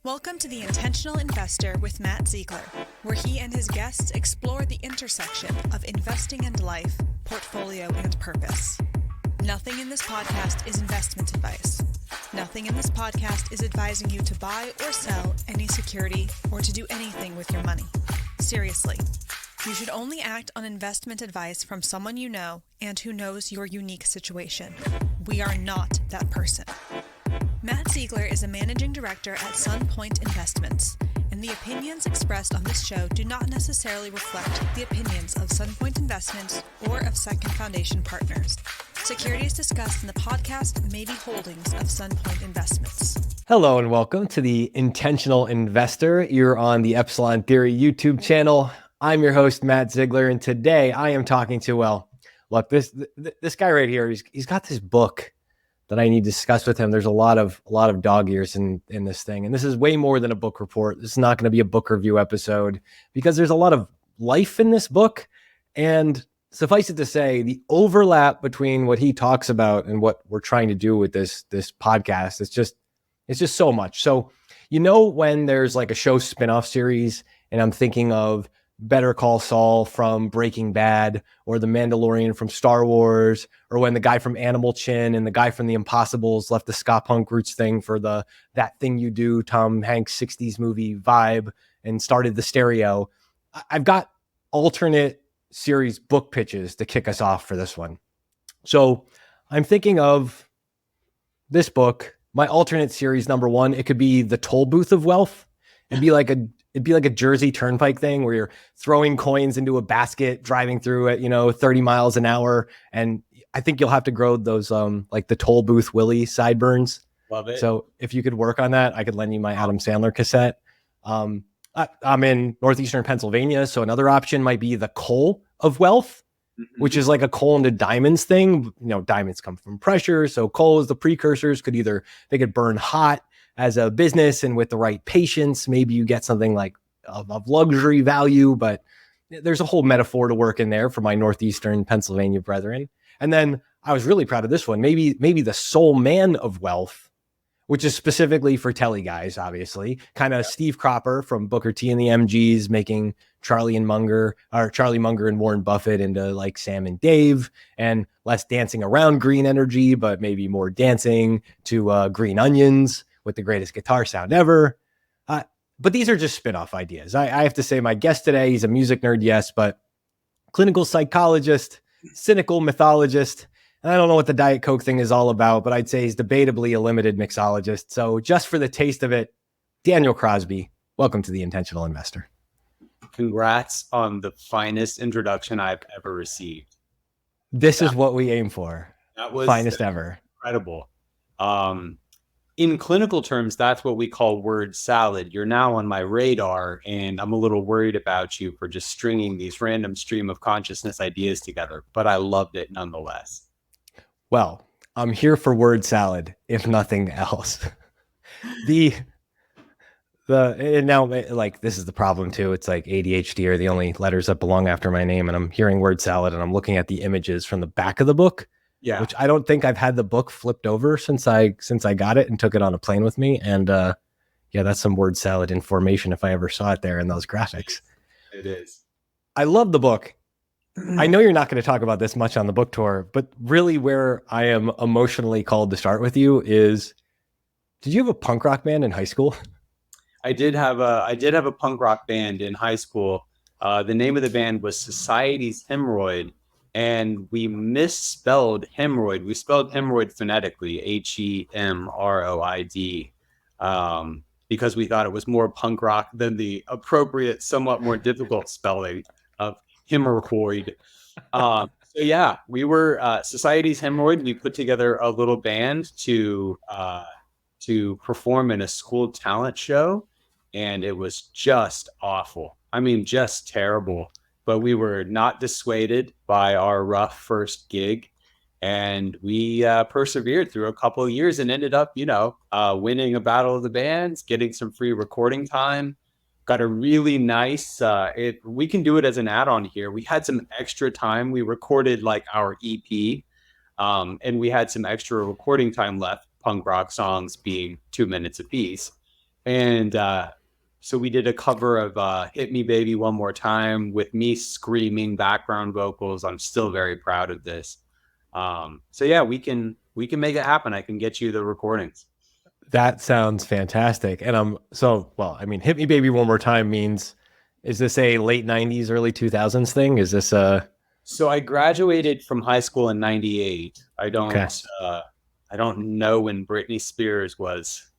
Welcome to The Intentional Investor with Matt Ziegler, where he and his guests explore the intersection of investing and life, portfolio, and purpose. Nothing in this podcast is investment advice. Nothing in this podcast is advising you to buy or sell any security or to do anything with your money. Seriously, you should only act on investment advice from someone you know and who knows your unique situation. We are not that person. Matt Ziegler is a managing director at Sunpoint Investments, and the opinions expressed on this show do not necessarily reflect the opinions of Sunpoint Investments or of Second Foundation Partners. Securities discussed in the podcast may be holdings of Sunpoint Investments. Hello and welcome to The Intentional Investor. You're on the Epsilon Theory YouTube channel. I'm your host, Matt Ziegler, and today I am talking to, look, this guy right here, he's got this book that I need to discuss with him. There's a lot of dog ears in this thing. And this is way more than a book report. This is not going to be a book review episode because there's a lot of life in this book. And suffice it to say, the overlap between what he talks about and what we're trying to do with this podcast, it's just so much. So, when there's like a show spinoff series and I'm thinking of Better Call Saul from Breaking Bad, or The Mandalorian from Star Wars, or when the guy from Animal Chin and the guy from The Impossibles left the ska punk roots thing for That Thing You Do, Tom Hanks 60s movie vibe, and started the stereo. I've got alternate series book pitches to kick us off for this one. So I'm thinking of this book, my alternate series number one. It could be The Toll Booth of Wealth. It'd be like a Jersey Turnpike thing where you're throwing coins into a basket, driving through at, 30 miles an hour. And I think you'll have to grow those, like the Toll Booth Willie sideburns. Love it. So if you could work on that, I could lend you my Adam Sandler cassette. I'm in Northeastern Pennsylvania. So another option might be the Coal of Wealth, which is like a coal into diamonds thing. Diamonds come from pressure. So coal is the precursors. They could burn hot as a business, and with the right patience, maybe you get something like of luxury value, but there's a whole metaphor to work in there for my Northeastern Pennsylvania brethren. And then I was really proud of this one. Maybe the Soul Man of Wealth, which is specifically for telly guys, obviously, kind of Steve Cropper from Booker T and the MGs, making Charlie Munger and Warren Buffett into like Sam and Dave, and less dancing around green energy, but maybe more dancing to Green Onions with the greatest guitar sound ever. But these are just spin-off ideas. I have to say my guest today, he's a music nerd, yes, but clinical psychologist, cynical mythologist. And I don't know what the Diet Coke thing is all about, but I'd say he's debatably a limited mixologist. So just for the taste of it, Daniel Crosby, welcome to The Intentional Investor. Congrats on the finest introduction I've ever received. This is what we aim for. That was finest ever. Incredible. In clinical terms, that's what we call word salad. You're now on my radar, and I'm a little worried about you for just stringing these random stream of consciousness ideas together, but I loved it nonetheless. Well, I'm here for word salad, if nothing else. And now, like, this is the problem too. It's like ADHD are the only letters that belong after my name, and I'm hearing word salad and I'm looking at the images from the back of the book. Yeah, which I don't think I've had the book flipped over since I got it and took it on a plane with me. And that's some word salad information if I ever saw it there in those graphics. It is. I love the book. I know you're not going to talk about this much on the book tour, but really where I am emotionally called to start with you is, did you have a punk rock band in high school? I did have a punk rock band in high school. The name of the band was Society's Hemorrhoid. And we misspelled hemorrhoid. We spelled hemorrhoid phonetically, Hemroid, because we thought it was more punk rock than the appropriate, somewhat more difficult spelling of hemorrhoid. We were Society's Hemorrhoid. We put together a little band to perform in a school talent show, and it was just awful. I mean, just terrible. But we were not dissuaded by our rough first gig, and we persevered through a couple of years and ended up, winning a battle of the bands, getting some free recording time, got a really nice, we can do it as an add-on here. We had some extra time. We recorded like our EP, and we had some extra recording time left, punk rock songs being 2 minutes apiece. And so we did a cover of Hit Me Baby One More Time with me screaming background vocals. I'm still very proud of this. So yeah, we can make it happen. I can get you the recordings. That sounds fantastic. And well, I mean, Hit Me Baby One More Time means, is this a late 90s, early 2000s thing? Is this So I graduated from high school in '98. okay. I don't know when Britney Spears was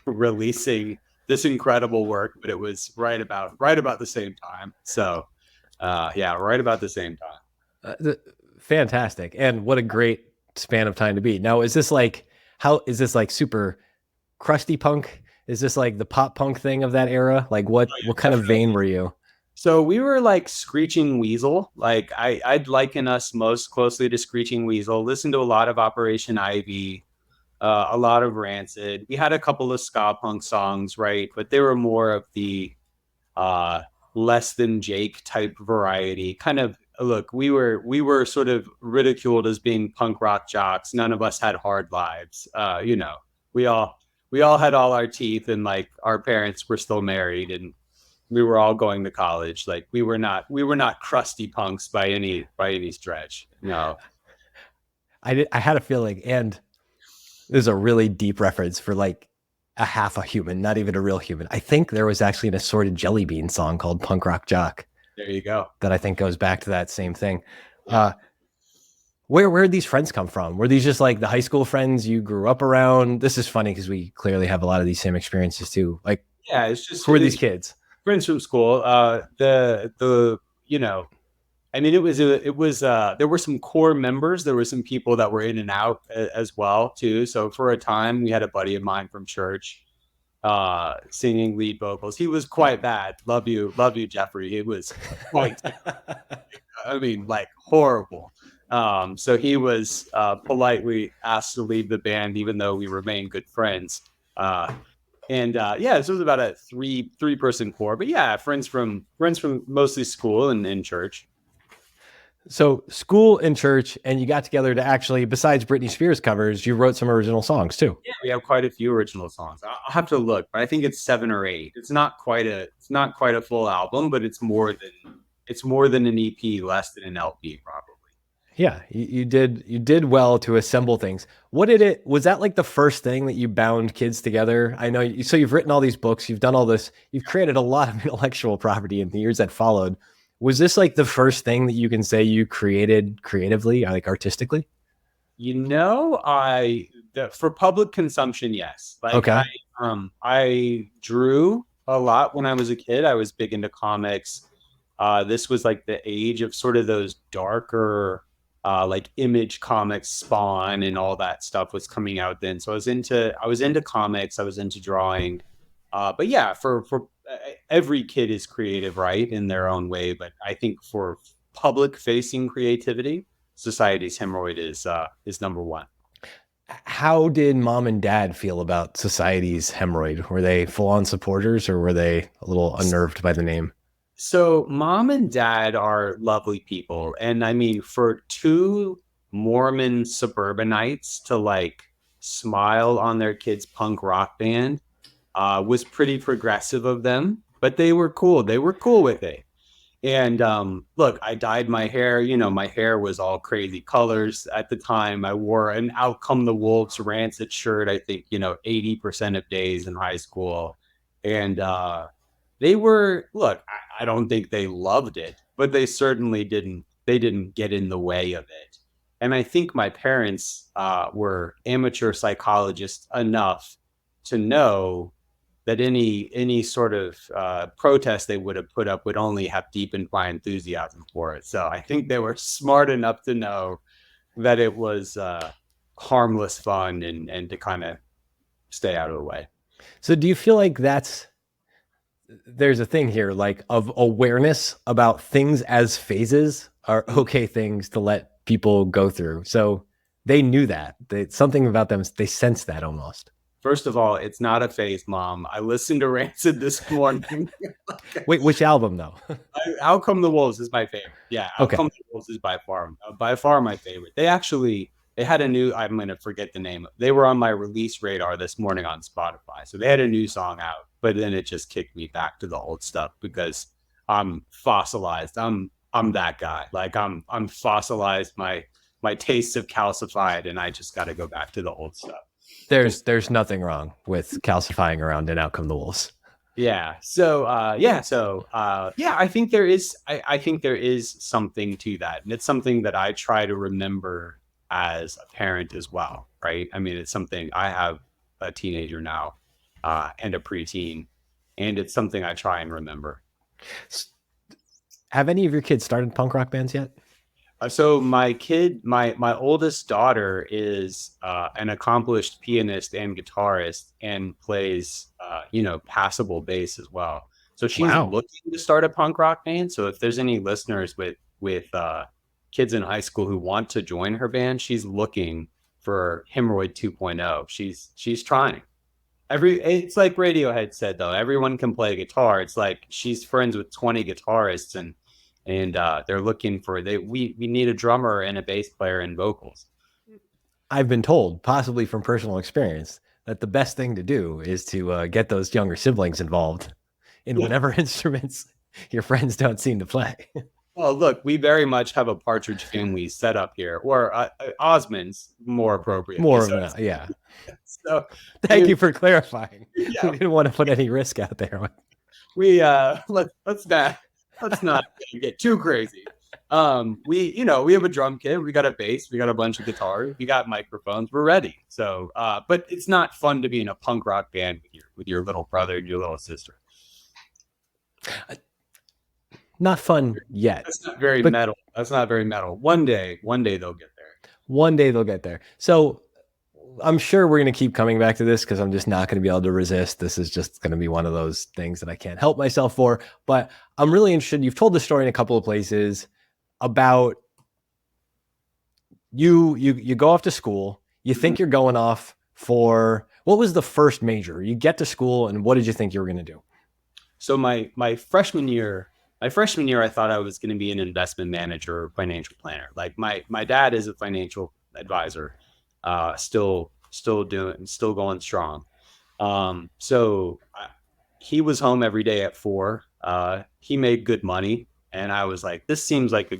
releasing this incredible work, but it was right about the same time. So yeah, right about the same time. Fantastic. And what a great span of time to be. Now, is this like, how is this like super crusty punk? Is this like the pop punk thing of that era? Like what kind of vein were you? So we were like Screeching Weasel. Like I'd liken us most closely to Screeching Weasel. Listen to a lot of Operation Ivy, a lot of Rancid. We had a couple of ska punk songs, right? But they were more of the uh, less than Jake type variety. Kind of look, we were sort of ridiculed as being punk rock jocks. None of us had hard lives. We all had all our teeth, and like our parents were still married, and we were all going to college. Like we were not crusty punks by any stretch. No. I had a feeling, and there's a really deep reference for like a half a human, not even a real human. I think there was actually an Assorted Jelly Bean song called Punk Rock Jock There you go. that I think goes back to that same thing. Uh, where did these friends come from? Were these just like the high school friends you grew up around? This is funny because we clearly have a lot of these same experiences too. Like, Yeah, it's just who are these kids? friends from school. The I mean, there were some core members. There were some people that were in and out as well too. So for a time, we had a buddy of mine from church singing lead vocals. He was quite bad. Love you, Jeffrey. It was quite, I mean, like horrible. So he was politely asked to leave the band, even though we remained good friends. And yeah, this was about a three person core. But yeah, friends from mostly school and church. So school and church, and you got together to actually, besides Britney Spears covers, you wrote some original songs too. Yeah, we have quite a few original songs. I'll have to look, but I think it's 7 or 8. It's not quite a full album, but it's more than an EP, less than an LP, probably. Yeah, you did well to assemble things. Was that like the first thing that you bound kids together? I know so you've written all these books, you've done all this, you've created a lot of intellectual property in the years that followed. Was this like the first thing that you can say you created creatively, like artistically? For public consumption, yes. Like Okay. I drew a lot when I was a kid. I was big into comics. This was like the age of sort of those darker, like Image Comics, Spawn, and all that stuff was coming out then. So I was into comics. I was into drawing. But yeah, for every kid is creative, right, in their own way. But I think for public facing creativity, Society's Hemorrhoid is number one. How did mom and dad feel about Society's Hemorrhoid? Were they full on supporters or were they a little unnerved by the name? So mom and dad are lovely people. And I mean, for two Mormon suburbanites to like smile on their kid's punk rock band was pretty progressive of them, but they were cool. They were cool with it. And look, I dyed my hair. My hair was all crazy colors at the time. I wore an Out Come the Wolves Rancid shirt, I think, 80% of days in high school. And look, I don't think they loved it, but they didn't get in the way of it. And I think my parents were amateur psychologists enough to know that any sort of protest they would have put up would only have deepened my enthusiasm for it. So I think they were smart enough to know that it was harmless fun and to kind of stay out of the way. So do you feel like there's a thing here like of awareness about things as phases are okay things to let people go through? So they knew that something about them, they sensed that almost. First of all, it's not a phase, Mom. I listened to Rancid this morning. Wait, which album though? Out Come the Wolves is my favorite. Yeah, Out Okay. Come the Wolves is by far my favorite. They actually, they had a new, I'm going to forget the name. They were on my release radar this morning on Spotify. So they had a new song out, but then it just kicked me back to the old stuff because I'm fossilized. I'm that guy. Like I'm fossilized. My tastes have calcified and I just got to go back to the old stuff. There's nothing wrong with calcifying around and out come the wolves. Yeah. So I think there is I think there is something to that. And it's something that I try to remember as a parent as well, right? I mean, it's something I have a teenager now, and a preteen, and it's something I try and remember. Have any of your kids started punk rock bands yet? So my oldest daughter is an accomplished pianist and guitarist and plays, passable bass as well. So she's Wow. looking to start a punk rock band. So if there's any listeners with kids in high school who want to join her band, she's looking for Hemorrhoid 2.0. She's trying. It's like Radiohead said though, everyone can play guitar. It's like she's friends with 20 guitarists and they're looking for we need a drummer and a bass player and vocals. I've been told, possibly from personal experience, that the best thing to do is to get those younger siblings involved in whatever instruments your friends don't seem to play. Well, look, we very much have a Partridge Family set up here, or Osmond's more appropriate. More of that, yeah. So thank you for clarifying. Yeah. We didn't want to put any risk out there. We let's not get too crazy. We have a drum kit, we got a bass, we got a bunch of guitars, we got microphones, we're ready. So but it's not fun to be in a punk rock band with your little brother and your little sister. Not fun yet. That's not very metal. That's not very metal. One day they'll get there. One day they'll get there. So I'm sure we're going to keep coming back to this because I'm just not going to be able to resist. This is just going to be one of those things that I can't help myself for. But I'm really interested. You've told the story in a couple of places about you go off to school. You think you're going off for, what was the first major? You get to school and what did you think you were going to do? So my freshman year, I thought I was going to be an investment manager or financial planner. Like my dad is a financial advisor, still going strong. So he was home every day at 4. He made good money, and I was like, this seems like a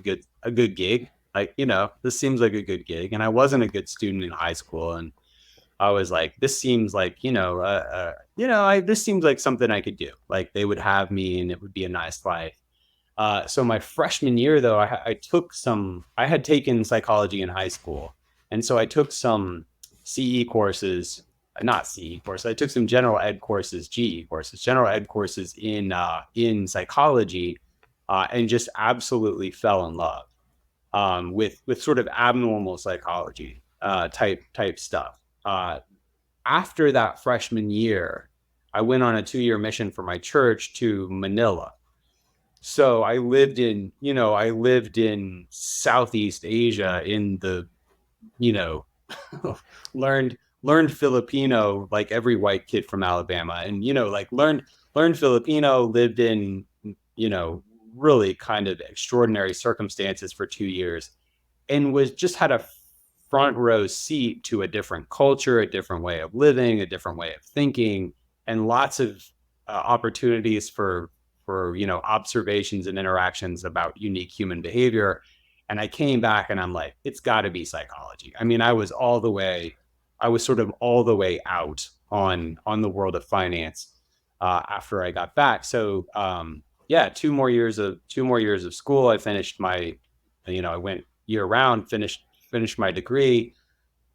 good gig. Like, this seems like a good gig. And I wasn't a good student in high school, and I was like, this seems like, this seems like something I could do. Like they would have me, and it would be a nice life. So my freshman year, though, I had taken psychology in high school. And so I took some CE courses, not CE courses. I took some general ed courses, GE courses, general ed courses in psychology, and just absolutely fell in love with sort of abnormal psychology type stuff. After that freshman year, I went on a 2-year mission for my church to Manila. So I lived in Southeast Asia in the, learned Filipino like every white kid from Alabama, and learned Filipino, lived in really kind of extraordinary circumstances for 2 years, and had a front row seat to a different culture, a different way of living, a different way of thinking, and lots of opportunities for observations and interactions about unique human behavior. And I came back and I'm like, it's got to be psychology. I mean, I was sort of all the way out on the world of finance after I got back. So 2 more years of school. I finished I went year round, finished my degree,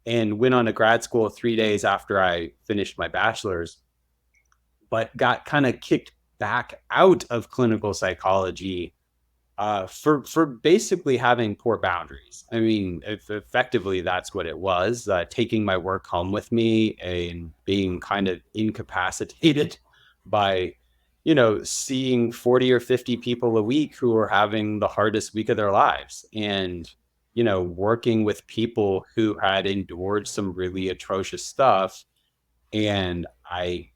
and went on to grad school 3 days after I finished my bachelor's, but got kind of kicked back out of clinical psychology for basically having poor boundaries. I mean, effectively, that's what it was, taking my work home with me and being kind of incapacitated by, seeing 40 or 50 people a week who are having the hardest week of their lives, and, working with people who had endured some really atrocious stuff. And I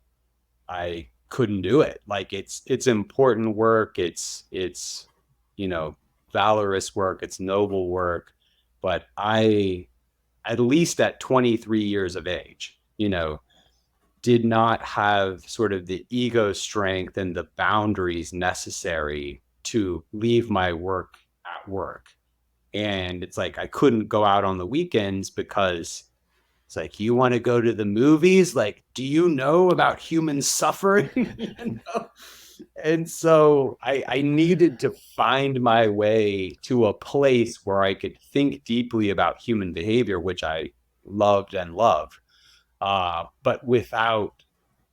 couldn't do it. Like it's important work. It's valorous work. It's noble work. But I at least at 23 years of age, did not have sort of the ego strength and the boundaries necessary to leave my work at work. And it's like, I couldn't go out on the weekends because it's like, you want to go to the movies? Like, do you know about human suffering? And so I needed to find my way to a place where I could think deeply about human behavior, which I loved and love. But without,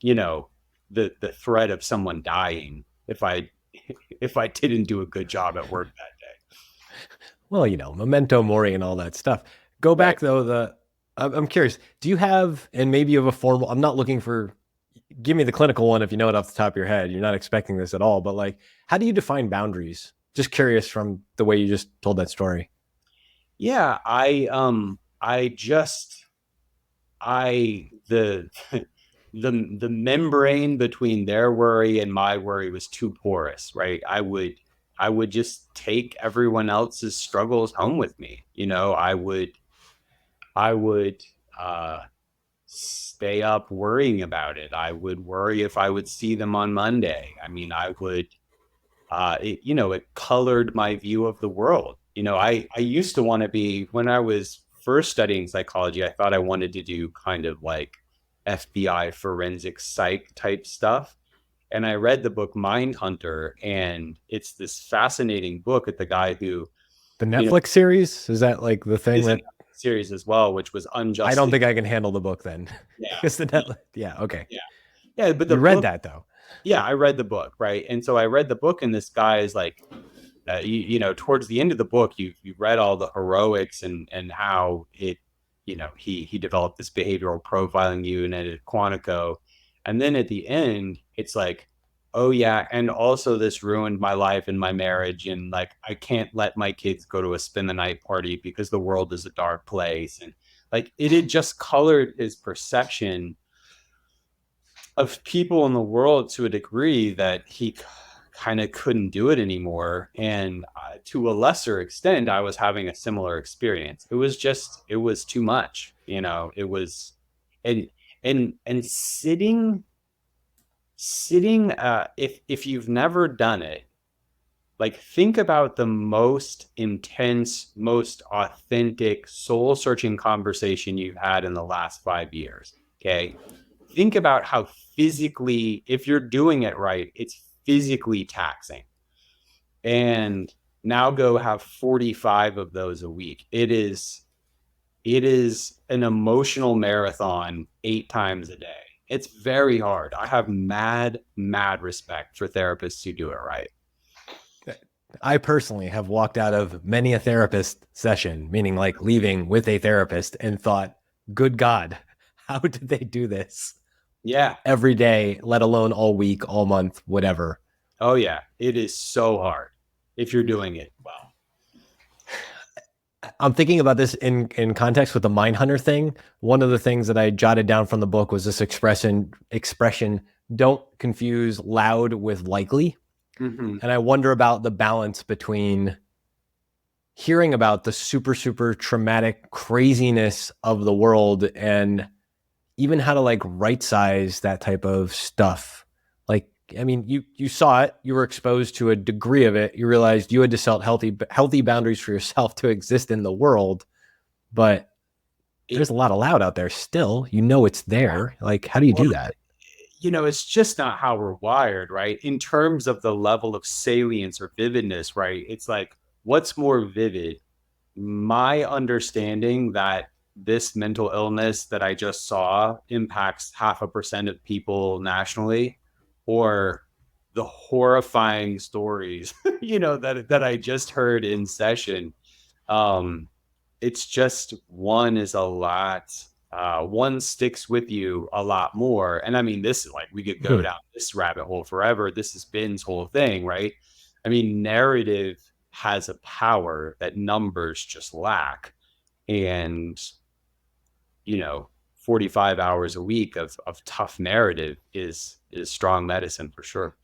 the threat of someone dying if I didn't do a good job at work that day. Well, memento mori and all that stuff. Go back though. I'm curious. Do you have, and maybe you have a formal? I'm not looking for. Give me the clinical one if you know it off the top of your head. You're not expecting this at all, but like, how do you define boundaries? Just curious from the way you just told that story. Yeah, the membrane between their worry and my worry was too porous, right? I would just take everyone else's struggles home with me. I would stay up worrying about it. I would worry if I would see them on Monday. I mean, I would, it colored my view of the world. I used to want to be, when I was first studying psychology, I thought I wanted to do kind of like FBI forensic psych type stuff. And I read the book Mindhunter, and it's this fascinating book at the guy who... The Netflix series? Is that like the thing that... series as well, which was unjust. I don't think I can handle the book then. Yeah. Okay. Yeah, but you read that though. Yeah, I read the book, right? And so I read the book, and this guy is like, towards the end of the book, you read all the heroics and how it, he developed this behavioral profiling unit at Quantico. And then at the end, it's like, oh yeah, and also this ruined my life and my marriage, and like, I can't let my kids go to a spend the night party because the world is a dark place. And like, it had just colored his perception of people in the world to a degree that he kind of couldn't do it anymore. And to a lesser extent, I was having a similar experience. It was too much, it was, and sitting, if you've never done it, like, think about the most intense, most authentic, soul searching conversation you've had in the last 5 years. Okay. Think about how physically, if you're doing it right, it's physically taxing. And now go have 45 of those a week. It is an emotional marathon 8 times a day. It's very hard. I have mad respect for therapists who do it right. I personally have walked out of many a therapist session, meaning like leaving with a therapist, and thought, good God, how did they do this? Yeah. Every day, let alone all week, all month, whatever. Oh yeah. It is so hard if you're doing it well. I'm thinking about this in context with the Mindhunter thing. One of the things that I jotted down from the book was this expression, don't confuse loud with likely. Mm-hmm. And I wonder about the balance between hearing about the super, super traumatic craziness of the world and even how to like right size that type of stuff. Like, I mean, you saw it, you were exposed to a degree of it. You realized you had to set healthy boundaries for yourself to exist in the world, but there's a lot of loud out there still, it's there. Like, how do you do that? It's just not how we're wired, right? In terms of the level of salience or vividness, right? It's like, what's more vivid? My understanding that this mental illness that I just saw impacts 0.5% of people nationally, or the horrifying stories, that I just heard in session. It's just, one is a lot. One sticks with you a lot more. And I mean, this is like, we could go down this rabbit hole forever. This is Ben's whole thing, right? I mean, narrative has a power that numbers just lack. And, 45 hours a week of tough narrative is strong medicine for sure.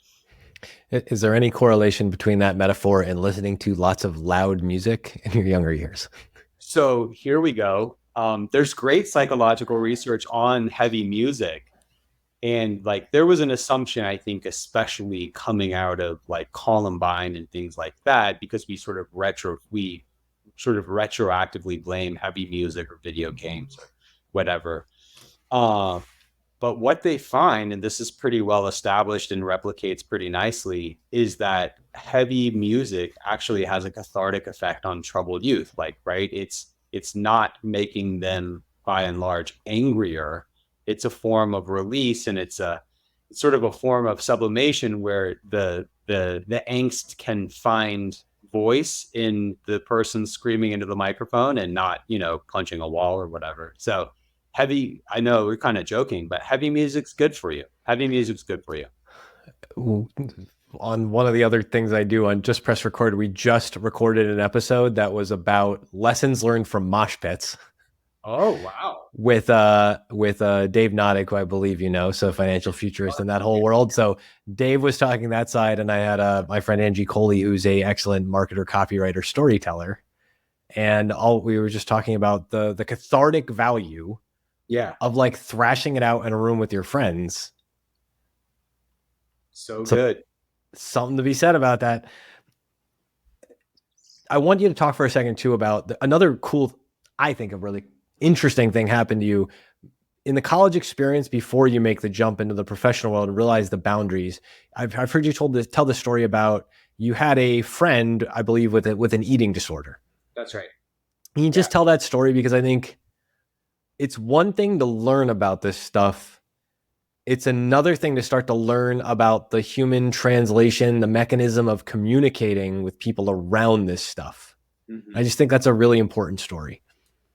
Is there any correlation between that metaphor and listening to lots of loud music in your younger years? So here we go. There's great psychological research on heavy music. And like there was an assumption, I think, especially coming out of like Columbine and things like that, because we sort of retroactively blame heavy music or video games or whatever. Uh, but what they find, and this is pretty well established and replicates pretty nicely, is that heavy music actually has a cathartic effect on troubled youth. Like, right? It's not making them by and large angrier. It's a form of release, and it's sort of a form of sublimation where the angst can find voice in the person screaming into the microphone and not, punching a wall or whatever. So I know we're kind of joking, but heavy music's good for you. Heavy music's good for you. On one of the other things I do on Just Press Record, we just recorded an episode that was about lessons learned from mosh pits. Oh, wow. With Dave Noddick, who I believe so financial futurist in that whole world. So Dave was talking that side, and I had my friend Angie Coley, who's a excellent marketer, copywriter, storyteller, and we were just talking about the cathartic value, of like thrashing it out in a room with your friends. So good. Something to be said about that. I want you to talk for a second too about another cool, I think, a really interesting thing happened to you in the college experience before you make the jump into the professional world and realize the boundaries. I've heard you tell the story about you had a friend, I believe, with an eating disorder. That's right. Can you just tell that story? Because I think it's one thing to learn about this stuff. It's another thing to start to learn about the human translation, the mechanism of communicating with people around this stuff. Mm-hmm. I just think that's a really important story.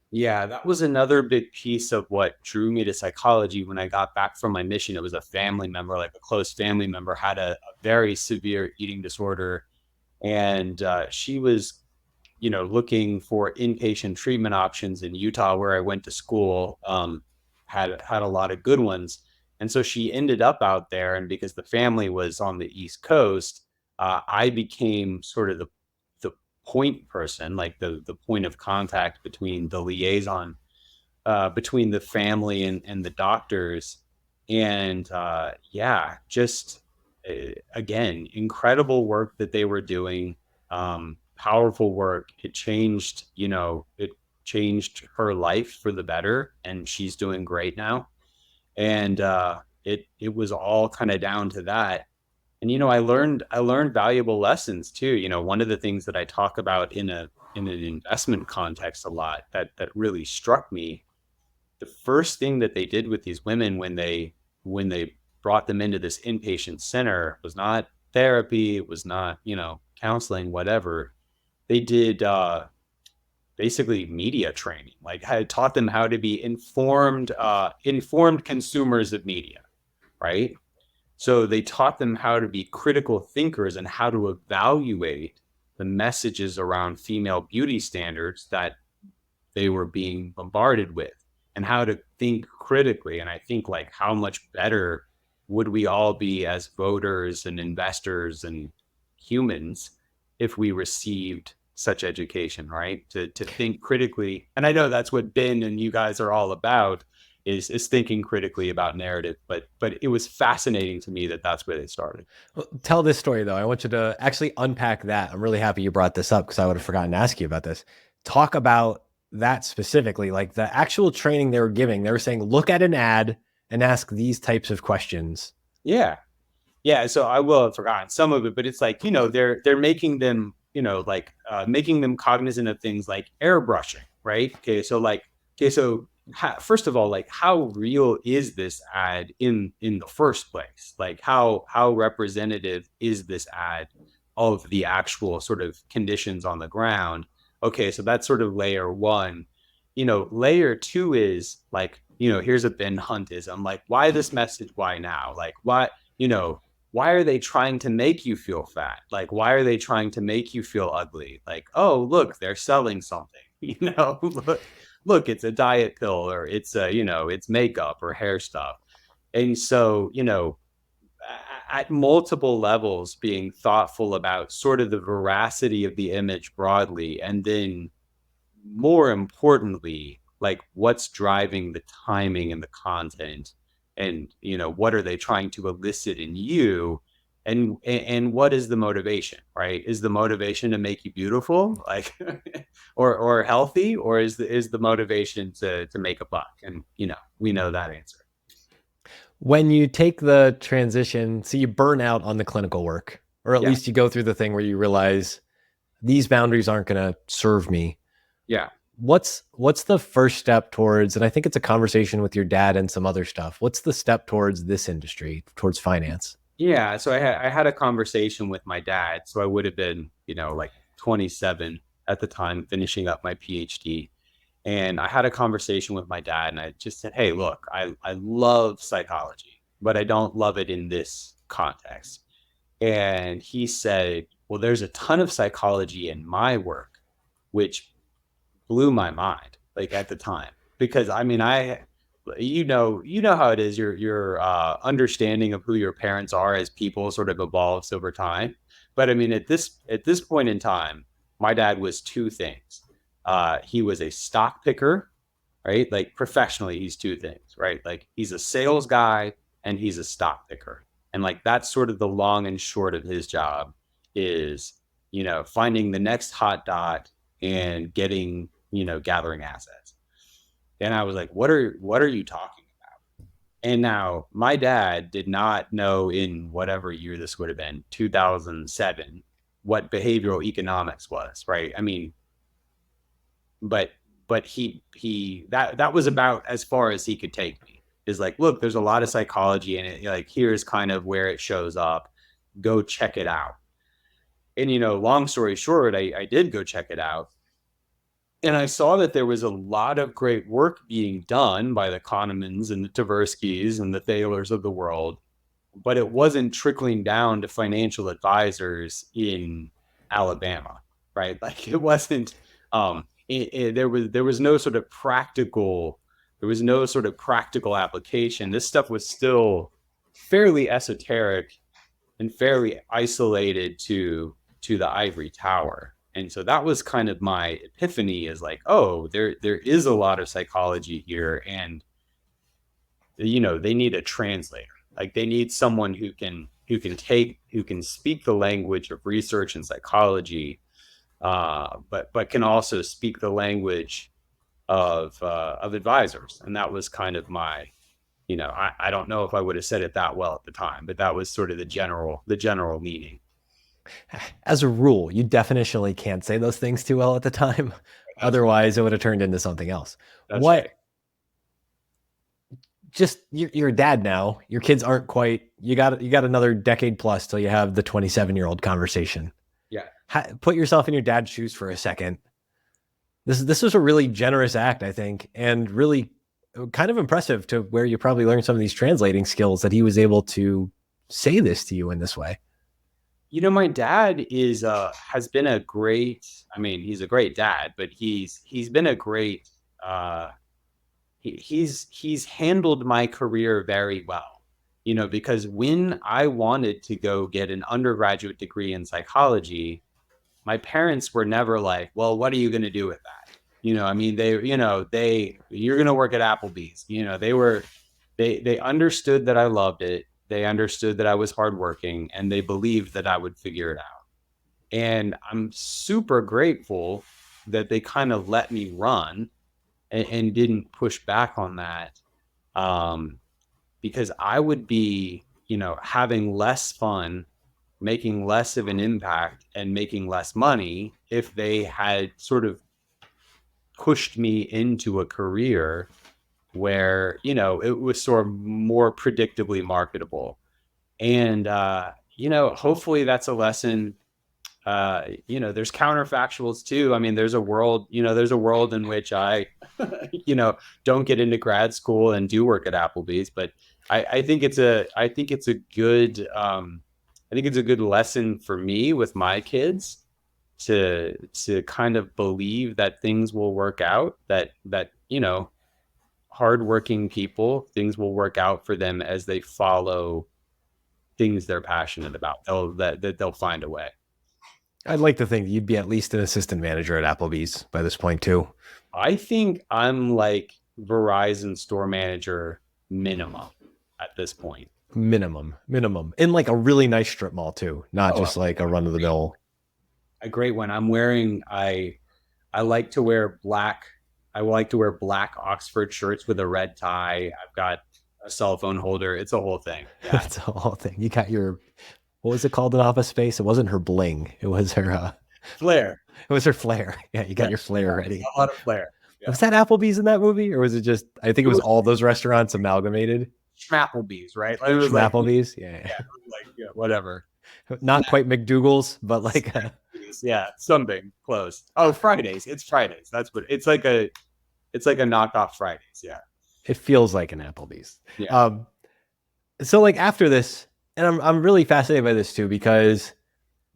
Yeah, that was another big piece of what drew me to psychology when I got back from my mission. It was a family member, like a close family member, had a very severe eating disorder. And she was, looking for inpatient treatment options in Utah, where I went to school, had a lot of good ones. And so she ended up out there. And because the family was on the East Coast, I became sort of the point person, like the point of contact between the liaison between the family and the doctors. And just again, incredible work that they were doing, powerful work. It changed her life for the better, and she's doing great now. And it was all kind of down to that. And I learned valuable lessons too. One of the things that I talk about in an investment context a lot that really struck me, the first thing that they did with these women when they brought them into this inpatient center was not therapy, it was not, counseling, whatever. They did basically media training. Like I had taught them how to be informed consumers of media, right? So they taught them how to be critical thinkers and how to evaluate the messages around female beauty standards that they were being bombarded with, and how to think critically. And I think, like, how much better would we all be as voters and investors and humans if we received such education, right? To think critically. And I know that's what Ben and you guys are all about, is thinking critically about narrative. But it was fascinating to me that that's where they started. Well, tell this story though. I want you to actually unpack that. I'm really happy you brought this up because I would have forgotten to ask you about this. Talk about that specifically, like the actual training they were giving. They were saying, look at an ad and ask these types of questions. Yeah. So I will have forgotten some of it, but it's like, they're making them, making them cognizant of things like airbrushing, right? First of all, like, how real is this ad in the first place? Like, how representative is this ad of the actual sort of conditions on the ground? Okay, so that's sort of layer one. Layer two is like, here's a Ben Huntism. Like, why this message? Why now? Like, why are they trying to make you feel fat? Like, why are they trying to make you feel ugly? Like, oh, look, they're selling something. Look, it's a diet pill, or it's it's makeup or hair stuff. And so, at multiple levels, being thoughtful about sort of the veracity of the image broadly, and then more importantly, like what's driving the timing and the content, and what are they trying to elicit in you, and what is the motivation, right? Is the motivation to make you beautiful, like or healthy, or is the motivation to make a buck? And we know that answer. When you take the transition, so you burn out on the clinical work, or at Yeah. least you go through the thing where you realize these boundaries aren't going to serve me. Yeah. What's the first step towards, and I think it's a conversation with your dad and some other stuff. What's the step towards this industry, towards finance? Yeah. So I had a conversation with my dad. So I would have been, like 27 at the time, finishing up my PhD. And I had a conversation with my dad, and I just said, hey, look, I love psychology, but I don't love it in this context. And he said, well, there's a ton of psychology in my work, which blew my mind, like at the time, because I mean, you know how it is. Your understanding of who your parents are as people sort of evolves over time. But I mean, at this point in time, my dad was two things. He was a stock picker, right? Like professionally, he's two things, right? Like he's a sales guy and he's a stock picker. And like that's sort of the long and short of his job is, finding the next hot dot and gathering assets. And I was like, what are you talking about? And now my dad did not know in whatever year this would have been, 2007, what behavioral economics was, right? I mean, but that was about as far as he could take me. Is like, look, there's a lot of psychology in it. Like, here's kind of where it shows up. Go check it out. And long story short, I did go check it out. And I saw that there was a lot of great work being done by the Kahnemans and the Tversky's and the Thaler's of the world, but it wasn't trickling down to financial advisors in Alabama, right? Like it wasn't. There was no sort of practical. There was no sort of practical application. This stuff was still fairly esoteric and fairly isolated to the ivory tower. And so that was kind of my epiphany, is like, oh, there is a lot of psychology here, and they need a translator. Like they need someone who can speak the language of research and psychology, but can also speak the language of advisors. And that was kind of my, I don't know if I would have said it that well at the time, but that was sort of the general meaning. As a rule, you definitionally can't say those things too well at the time. Otherwise, it would have turned into something else. That's what? right. Just you're a dad now. Your kids aren't quite. You got another decade plus till you have the 27-year-old conversation. Yeah. Put yourself in your dad's shoes for a second. This was a really generous act, I think, and really kind of impressive to where you probably learned some of these translating skills that he was able to say this to you in this way. My dad has been a great. I mean, he's a great dad, but he's been a great. He's handled my career very well, because when I wanted to go get an undergraduate degree in psychology, my parents were never like, well, what are you going to do with that? I mean, you're going to work at Applebee's. They understood that I loved it. They understood that I was hardworking, and they believed that I would figure it out. And I'm super grateful that they kind of let me run and didn't push back on that. Because I would be, having less fun, making less of an impact, and making less money if they had sort of pushed me into a career where, it was sort of more predictably marketable. And, hopefully that's a lesson. There's counterfactuals too. I mean, there's a world in which I, don't get into grad school and do work at Applebee's, but I think it's a good lesson for me with my kids to kind of believe that things will work out, that hardworking people, things will work out for them as they follow things they're passionate about. They'll find a way. I'd like to think you'd be at least an assistant manager at Applebee's by this point too. I think I'm like Verizon store manager minimum at this point. Minimum. In like a really nice strip mall too, not Oh, just like a run of the mill. A great one. I like to wear black. I like to wear black Oxford shirts with a red tie. I've got a cell phone holder. It's a whole thing. Yeah. That's the whole thing. You got your, what was it called in Office Space? It wasn't her bling. It was her, Flair. it was her flair. Yeah, you got your flair ready. A lot of flair. Yeah. Was that Applebee's in that movie? Or was it just, I think it was all those restaurants amalgamated? Schmapplebee's, right? Like, it was Applebee's? Like, whatever. Not quite McDougal's, but like yeah, something close. Oh, Fridays. It's Fridays. That's what it's like a knockoff Fridays. Yeah. it feels like an Applebee's. Yeah. So like after this, and I'm really fascinated by this too, because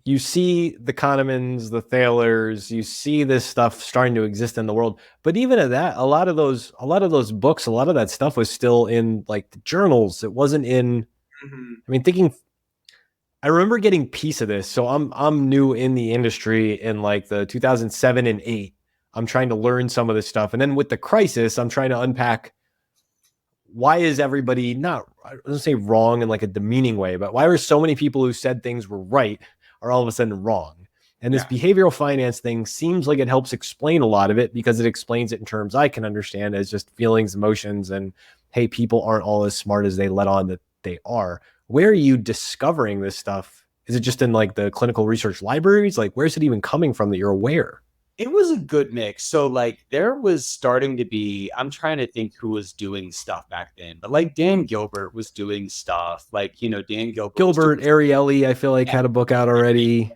you see the Kahnemans, the Thaylors, you see this stuff starting to exist in the world. But even at that, a lot of those books, a lot of that stuff was still in like the journals. It wasn't in, I mean, I remember getting a piece of this. So I'm new in the industry in like the 2007 and 8. I'm trying to learn some of this stuff. And then with the crisis, I'm trying to unpack why is everybody not, I don't say wrong in like a demeaning way, but why are so many people who said things were right are all of a sudden wrong? And this behavioral finance thing seems like it helps explain a lot of it, because it explains it in terms I can understand as just feelings, emotions, and hey, people aren't all as smart as they let on that they are. Where are you discovering this stuff? Is it just in like the clinical research libraries? Like, where's it even coming from that you're aware? It was a good mix. So like there was starting to be, I'm trying to think who was doing stuff back then, but like Dan Gilbert was doing stuff. Like, Dan Gilbert, Ariely, I feel like had a book out already.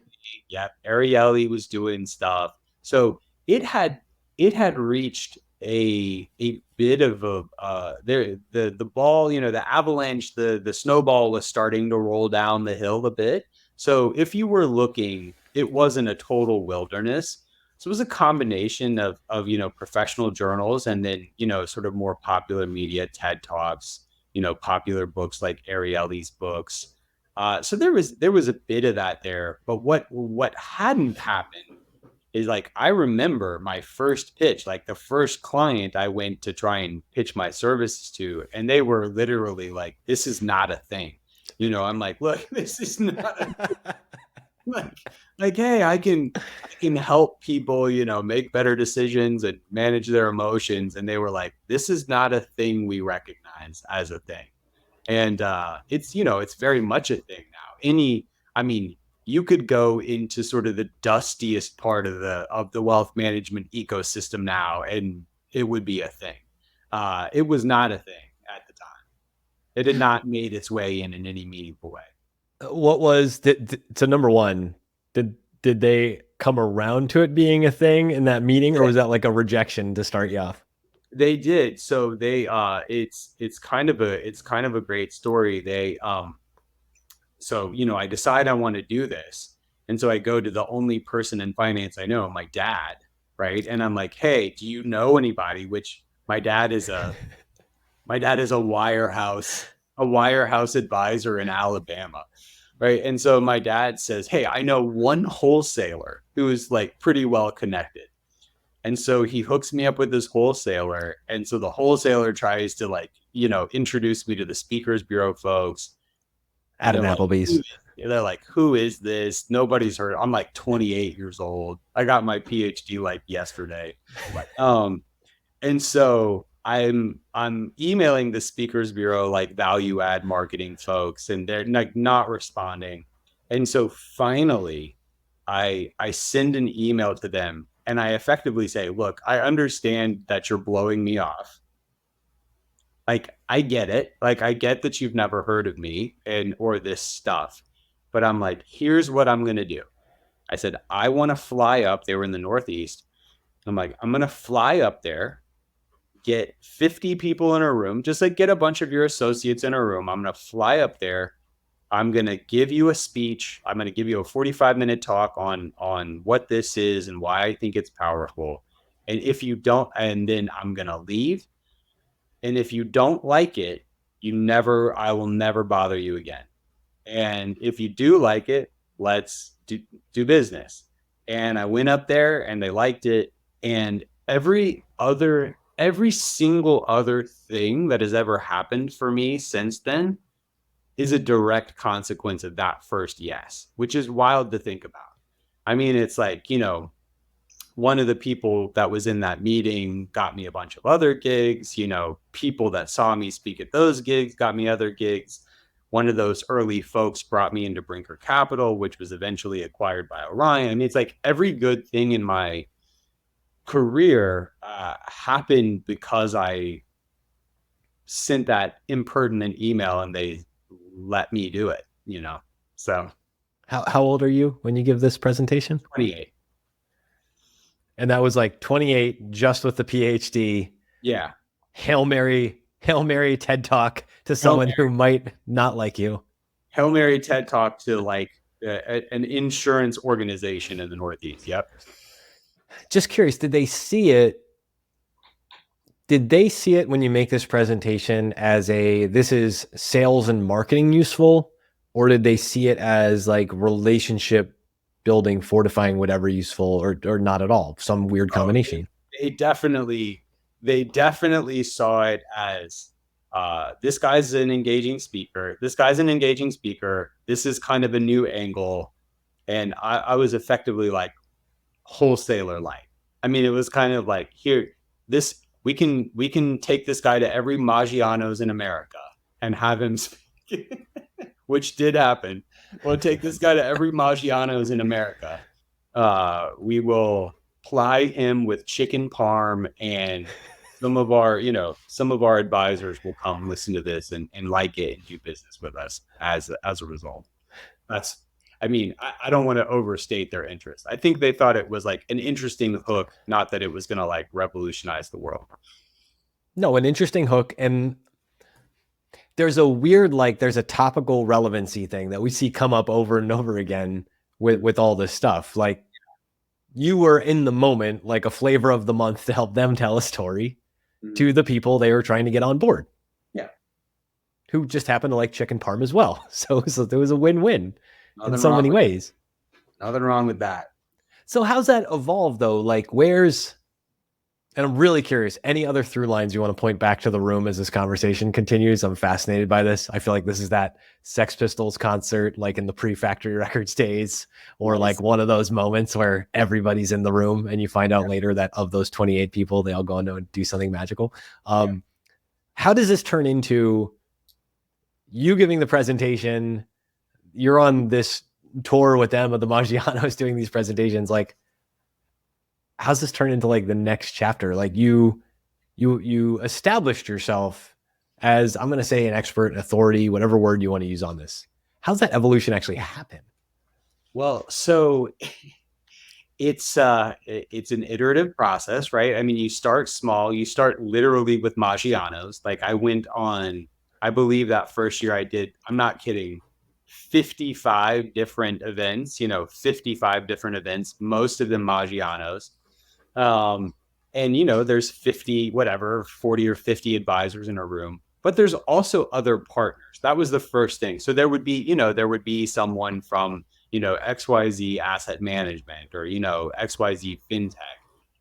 Yeah. Ariely was doing stuff. So it had reached a bit of a the ball, the avalanche, the snowball was starting to roll down the hill a bit. So if you were looking, it wasn't a total wilderness. So it was a combination of professional journals and then, sort of more popular media, TED Talks, popular books like Ariely's books. So there was a bit of that there. But what hadn't happened is like, I remember my first pitch, like the first client I went to try and pitch my services to, and they were literally like, this is not a thing. I'm like, look, this is not a thing. like, hey, I can help people, make better decisions and manage their emotions. And they were like, this is not a thing we recognize as a thing. And it's, it's very much a thing now. You could go into sort of the dustiest part of the wealth management ecosystem now, and it would be a thing. It was not a thing at the time. It had not made its way in any meaningful way. What was so number one, did they come around to it being a thing in that meeting, or was that like a rejection to start you off? They did. So they it's kind of a great story. They so I decide I want to do this. And so I go to the only person in finance I know, my dad, right? And I'm like, hey, do you know anybody? Which my dad is a wirehouse advisor in Alabama. Right. And so my dad says, hey, I know one wholesaler who is like pretty well connected. And so he hooks me up with this wholesaler. And so the wholesaler tries to like, introduce me to the Speakers Bureau folks at an Applebee's. They're like, who is this? Nobody's heard. I'm like 28 years old. I got my PhD like yesterday. And so I'm emailing the Speakers Bureau, like value add marketing folks, and they're like not responding. And so finally I send an email to them and I effectively say, look, I understand that you're blowing me off. Like, I get it. Like, I get that you've never heard of me or this stuff, but I'm like, here's what I'm going to do. I said, I want to fly up. They were in the Northeast. I'm like, I'm going to fly up there, get 50 people in a room, just like get a bunch of your associates in a room. I'm going to fly up there. I'm going to give you a speech. I'm going to give you a 45-minute talk on what this is and why I think it's powerful. And if you don't, and then I'm going to leave. And if you don't like it, I will never bother you again. And if you do like it, let's do business. And I went up there and they liked it. And every single other thing that has ever happened for me since then is a direct consequence of that first yes, which is wild to think about. I mean, it's like, one of the people that was in that meeting got me a bunch of other gigs, people that saw me speak at those gigs got me other gigs. One of those early folks brought me into Brinker Capital, which was eventually acquired by Orion. I mean, it's like every good thing in my career happened because I sent that impertinent email and they let me do it, So How old are you when you give this presentation? 28. And that was like 28, just with the PhD. Yeah. Hail Mary TED Talk to someone who might not like you. Hail Mary TED Talk to like an insurance organization in the Northeast. Yep. Just curious, did they see it when you make this presentation as this is sales and marketing useful, or did they see it as like relationship building, fortifying, whatever useful, or not at all, some weird combination? They definitely saw it as this guy's an engaging speaker. This is kind of a new angle. And I was effectively like wholesaler light. I mean, it was kind of like, we can take this guy to every Maggiano's in America and have him speak, which did happen. We'll take this guy to every Maggiano's in America. We will ply him with chicken parm, and some of our advisors will come listen to this and like it and do business with us as a result. I don't want to overstate their interest. I think they thought it was like an interesting hook, not that it was going to like revolutionize the world. No, an interesting hook. And there's a weird, there's a topical relevancy thing that we see come up over and over again with all this stuff. Like, you were in the moment, like a flavor of the month to help them tell a story to the people they were trying to get on board. Yeah. Who just happened to like chicken parm as well. So there was a win-win in so many ways. Nothing wrong with that. So how's that evolved though? Like, and I'm really curious, any other through lines you want to point back to the room as this conversation continues? I'm fascinated by this. I feel like this is that Sex Pistols concert, like in the pre-Factory Records days, or like one of those moments where everybody's in the room and you find out later that of those 28 people, they all go on to do something magical. How does this turn into you giving the presentation? You're on this tour with them of the Maggianos doing these presentations. Like, how's this turn into like the next chapter? Like you established yourself as, I'm going to say, an expert, an authority, whatever word you want to use on this. How's that evolution actually happen? Well, so it's an iterative process, right? I mean, you start small, you start literally with Maggianos. Like I went on, I believe that first year I did, I'm not kidding, 55 different events, 55 different events, most of them Maggianos. And there's 40 or 50 advisors in a room, but there's also other partners. That was the first thing. So there would be someone from, XYZ asset management or, XYZ fintech,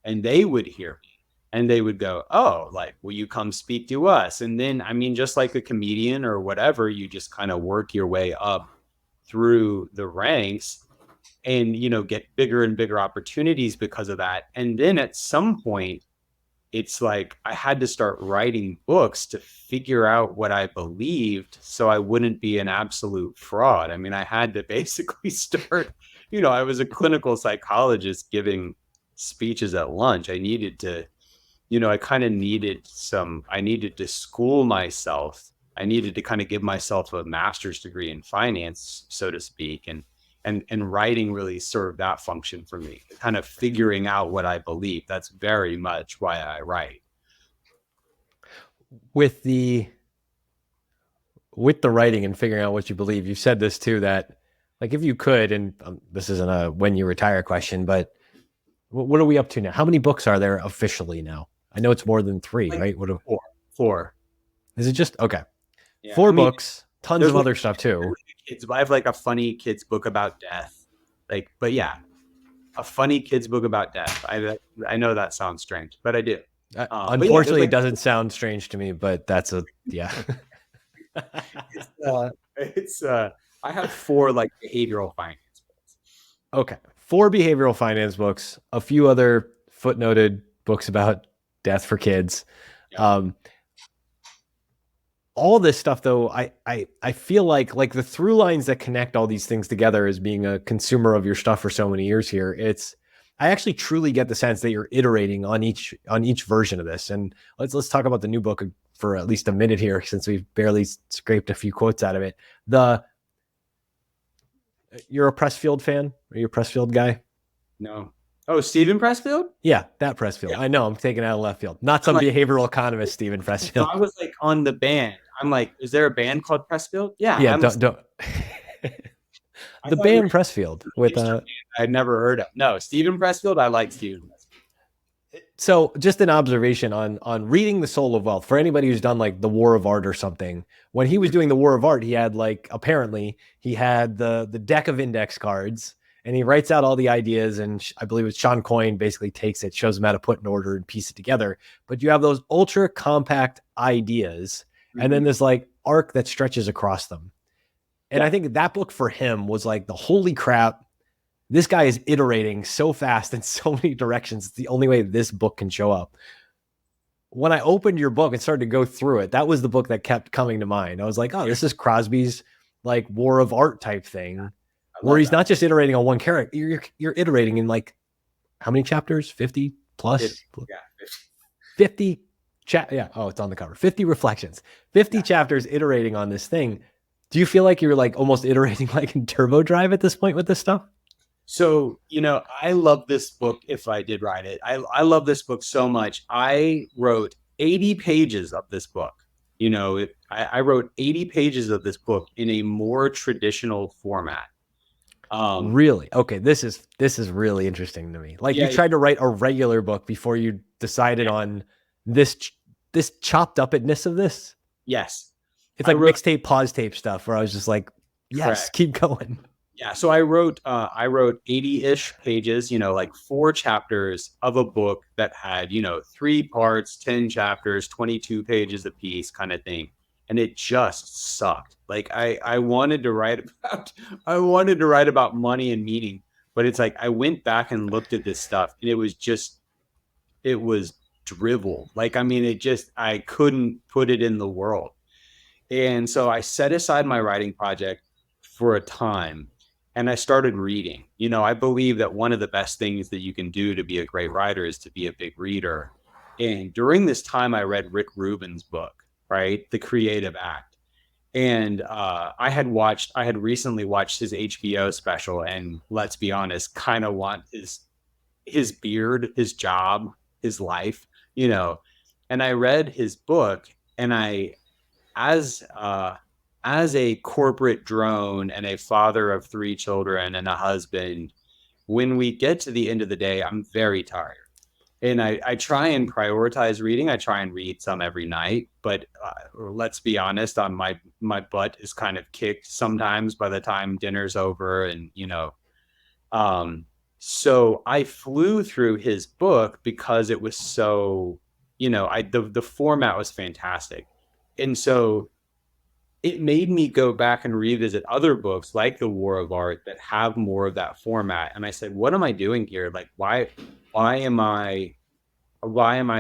and they would hear me and they would go, oh, like, will you come speak to us? And then, I mean, just like a comedian or whatever, you just kind of work your way up through the ranks and, get bigger and bigger opportunities because of that. And then at some point, it's like I had to start writing books to figure out what I believed so I wouldn't be an absolute fraud. I mean, I had to basically start, I was a clinical psychologist giving speeches at lunch. I needed to, I needed to school myself. I needed to kind of give myself a master's degree in finance, so to speak. And writing really served that function for me, kind of figuring out what I believe. That's very much why I write. With the writing and figuring out what you believe, you said this too, that like if you could, and this isn't a when you retire question, but what are we up to now? How many books are there officially now? I know it's more than 3, right? Four. Is it just okay? Yeah, 4 books, tons of other stuff too. I have like a funny kids book about death. Like, but yeah, a funny kids book about death. I know that sounds strange, but I do. But yeah, Unfortunately, it doesn't sound strange to me, but that's yeah. it's I have 4 like behavioral finance books. Okay. 4 behavioral finance books, a few other footnoted books about death for kids. Yeah. All this stuff though, I feel like the through lines that connect all these things together as being a consumer of your stuff for so many years here, I actually truly get the sense that you're iterating on each version of this. And let's talk about the new book for at least a minute here, since we've barely scraped a few quotes out of it. You're a Pressfield fan? Are you a Pressfield guy? No. Oh, Stephen Pressfield? Yeah, that Pressfield. Yeah. I know, I'm taking it out of left field. Not some behavioral economist, Stephen Pressfield. So I was like on the band. I'm like, is there a band called Pressfield? Yeah. Yeah, don't. The band Pressfield with I'd never heard of. No, Stephen Pressfield. I like Stephen Pressfield. So just an observation on reading The Soul of Wealth for anybody who's done like the War of Art or something. When he was doing the War of Art, he had apparently he had the deck of index cards, and he writes out all the ideas, and I believe it's Sean Coyne basically takes it, shows him how to put in order and piece it together. But you have those ultra compact ideas, and then this like arc that stretches across them. And I think that book for him was like the holy crap. This guy is iterating so fast in so many directions. It's the only way this book can show up. When I opened your book and started to go through it, that was the book that kept coming to mind. I was like, oh, this is Crosby's like War of Art type thing, where he's not just iterating on one character. You're iterating in like how many chapters? 50 plus? 50. Yeah. Oh, it's on the cover. 50 reflections, 50 chapters iterating on this thing. Do you feel like you're like almost iterating like in Turbo Drive at this point with this stuff? So, I love this book. If I did write it, I love this book so much. I wrote 80 pages of this book. I wrote 80 pages of this book in a more traditional format. Really? Okay. This is really interesting to me. Like you tried to write a regular book before you decided on this chopped upness of this. Yes. It's like mixtape, pause tape stuff where I was just like, yes, correct. Keep going. Yeah. So I wrote 80-ish pages, like 4 chapters of a book that had, 3 parts, 10 chapters, 22 pages a piece kind of thing. And it just sucked. Like I wanted to write about money and meaning, but it's like, I went back and looked at this stuff and it was drivel. Like, I mean, I couldn't put it in the world. And so I set aside my writing project for a time and I started reading. I believe that one of the best things that you can do to be a great writer is to be a big reader. And during this time, I read Rick Rubin's book, right? The Creative Act. And I had recently watched his HBO special, and let's be honest, kind of want his beard, his job, his life, and I read his book, and as a corporate drone and a father of 3 children and a husband, when we get to the end of the day, I'm very tired. And I try and prioritize reading. I try and read some every night, but let's be honest, my butt is kind of kicked sometimes by the time dinner's over. And, so I flew through his book because it was so, the format was fantastic. And so it made me go back and revisit other books like The War of Art that have more of that format. And I said, what am I doing here? Like, why am I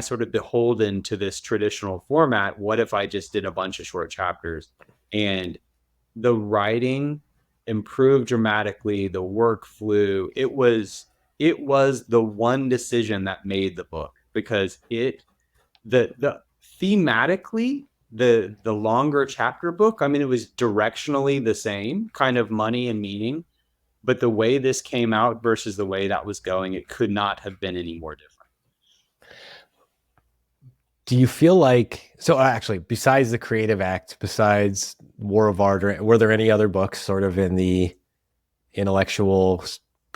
sort of beholden to this traditional format? What if I just did a bunch of short chapters? And the writing improved dramatically. The work flew. It was the one decision that made the book, because the thematically, the longer chapter book, I mean, it was directionally the same kind of money and meaning, but the way this came out versus the way that was going, it could not have been any more different. Do you feel like, so actually, besides the Creative Act, besides War of Art, were there any other books sort of in the intellectual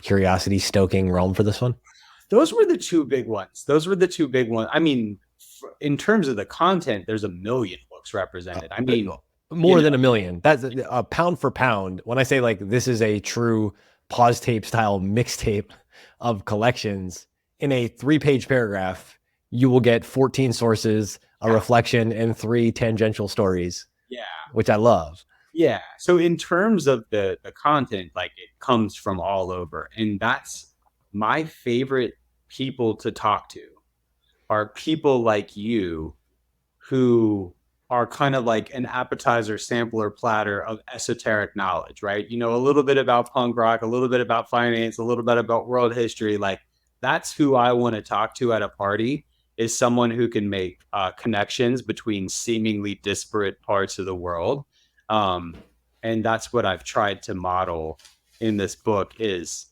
curiosity stoking realm for this one? Those were the 2 big ones. I mean, in terms of the content, there's a million books represented. I mean, More than 1 million. That's a pound for pound. When I say like this is a true pause tape style mixtape of collections, in a 3-page paragraph, you will get 14 sources, a reflection, and 3 tangential stories. Yeah. Which I love. Yeah. So in terms of the content, like it comes from all over. And that's my favorite people to talk to are people like you who are kind of like an appetizer sampler platter of esoteric knowledge, right? You know, a little bit about punk rock, a little bit about finance, a little bit about world history. Like that's who I want to talk to at a party, is someone who can make connections between seemingly disparate parts of the world. Um, and that's what I've tried to model in this book is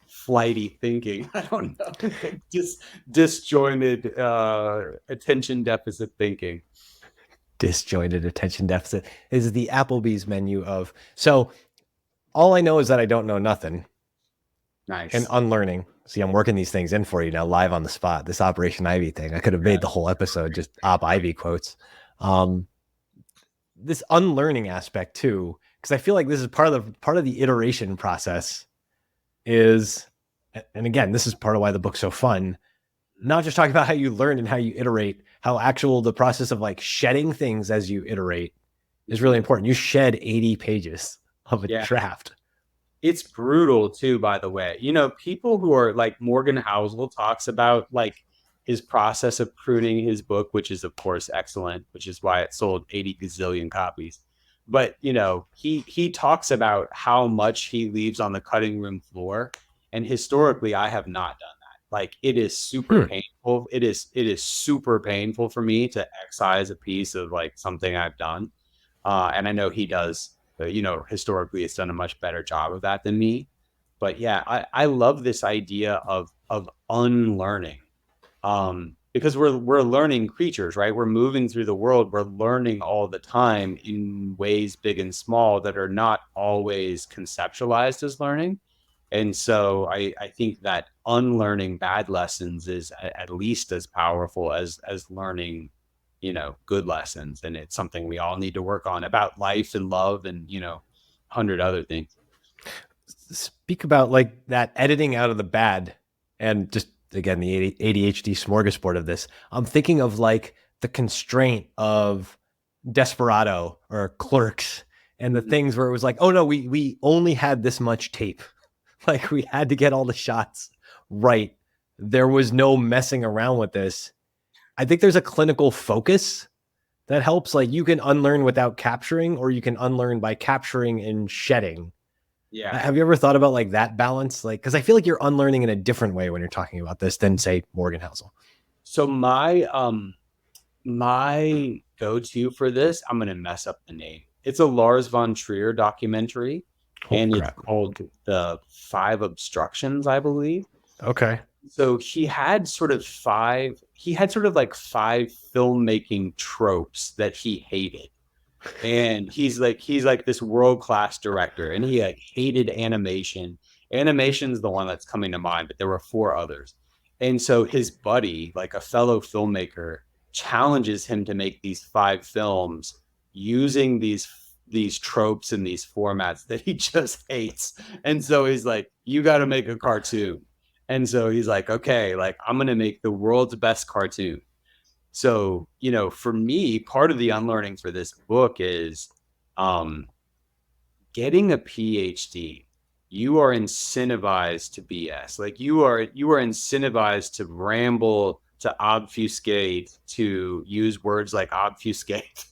flighty thinking. I don't know, just disjointed attention deficit thinking. Disjointed attention deficit is the Applebee's menu of. So all I know is that I don't know nothing. Nice. And unlearning. See, I'm working these things in for you now, live on the spot. This Operation Ivy thing. I could have made the whole episode just Op Ivy quotes. This unlearning aspect too, because I feel like this is part of the iteration process. Is, and again, this is part of why the book's so fun. Not just talking about how you learn and how you iterate, how actual the process of like shedding things as you iterate is really important. You shed 80 pages of a draft. It's brutal too, by the way. You know, people who are like Morgan Housel talks about like his process of pruning his book, which is of course excellent, which is why it sold 80 gazillion copies. But, you know, he talks about how much he leaves on the cutting room floor. And historically, I have not done that. Like it is super painful. It is super painful for me to excise a piece of like something I've done. And I know he does. You know, historically, it's done a much better job of that than me. But yeah, I love this idea of unlearning, because we're learning creatures, right? We're moving through the world. We're learning all the time in ways big and small that are not always conceptualized as learning. And so I think that unlearning bad lessons is at least as powerful as learning, you know, good lessons. And it's something we all need to work on about life and love and, you know, 100 other things. Speak about like that editing out of the bad and just again, the ADHD smorgasbord of this. I'm thinking of like the constraint of Desperado or Clerks and the things where it was like, oh no, we only had this much tape. Like we had to get all the shots right. There was no messing around with this. I think there's a clinical focus that helps. Like you can unlearn without capturing, or you can unlearn by capturing and shedding. Yeah. Have you ever thought about like that balance? Like, cause I feel like you're unlearning in a different way when you're talking about this than say Morgan Housel. So my go-to for this, I'm going to mess up the name. It's a Lars von Trier documentary. It's called The 5 Obstructions, I believe. Okay. So he had sort of like 5 filmmaking tropes that he hated. And he's like this world-class director, and he like hated animation. Animation's the one that's coming to mind, but there were 4 others. And so his buddy, like a fellow filmmaker, challenges him to make these 5 films using these tropes and these formats that he just hates. And so he's like, you got to make a cartoon. And so he's like, okay, like I'm going to make the world's best cartoon. So, you know, for me, part of the unlearning for this book is getting a PhD. You are incentivized to BS. Like you are incentivized to ramble, to obfuscate, to use words like obfuscate.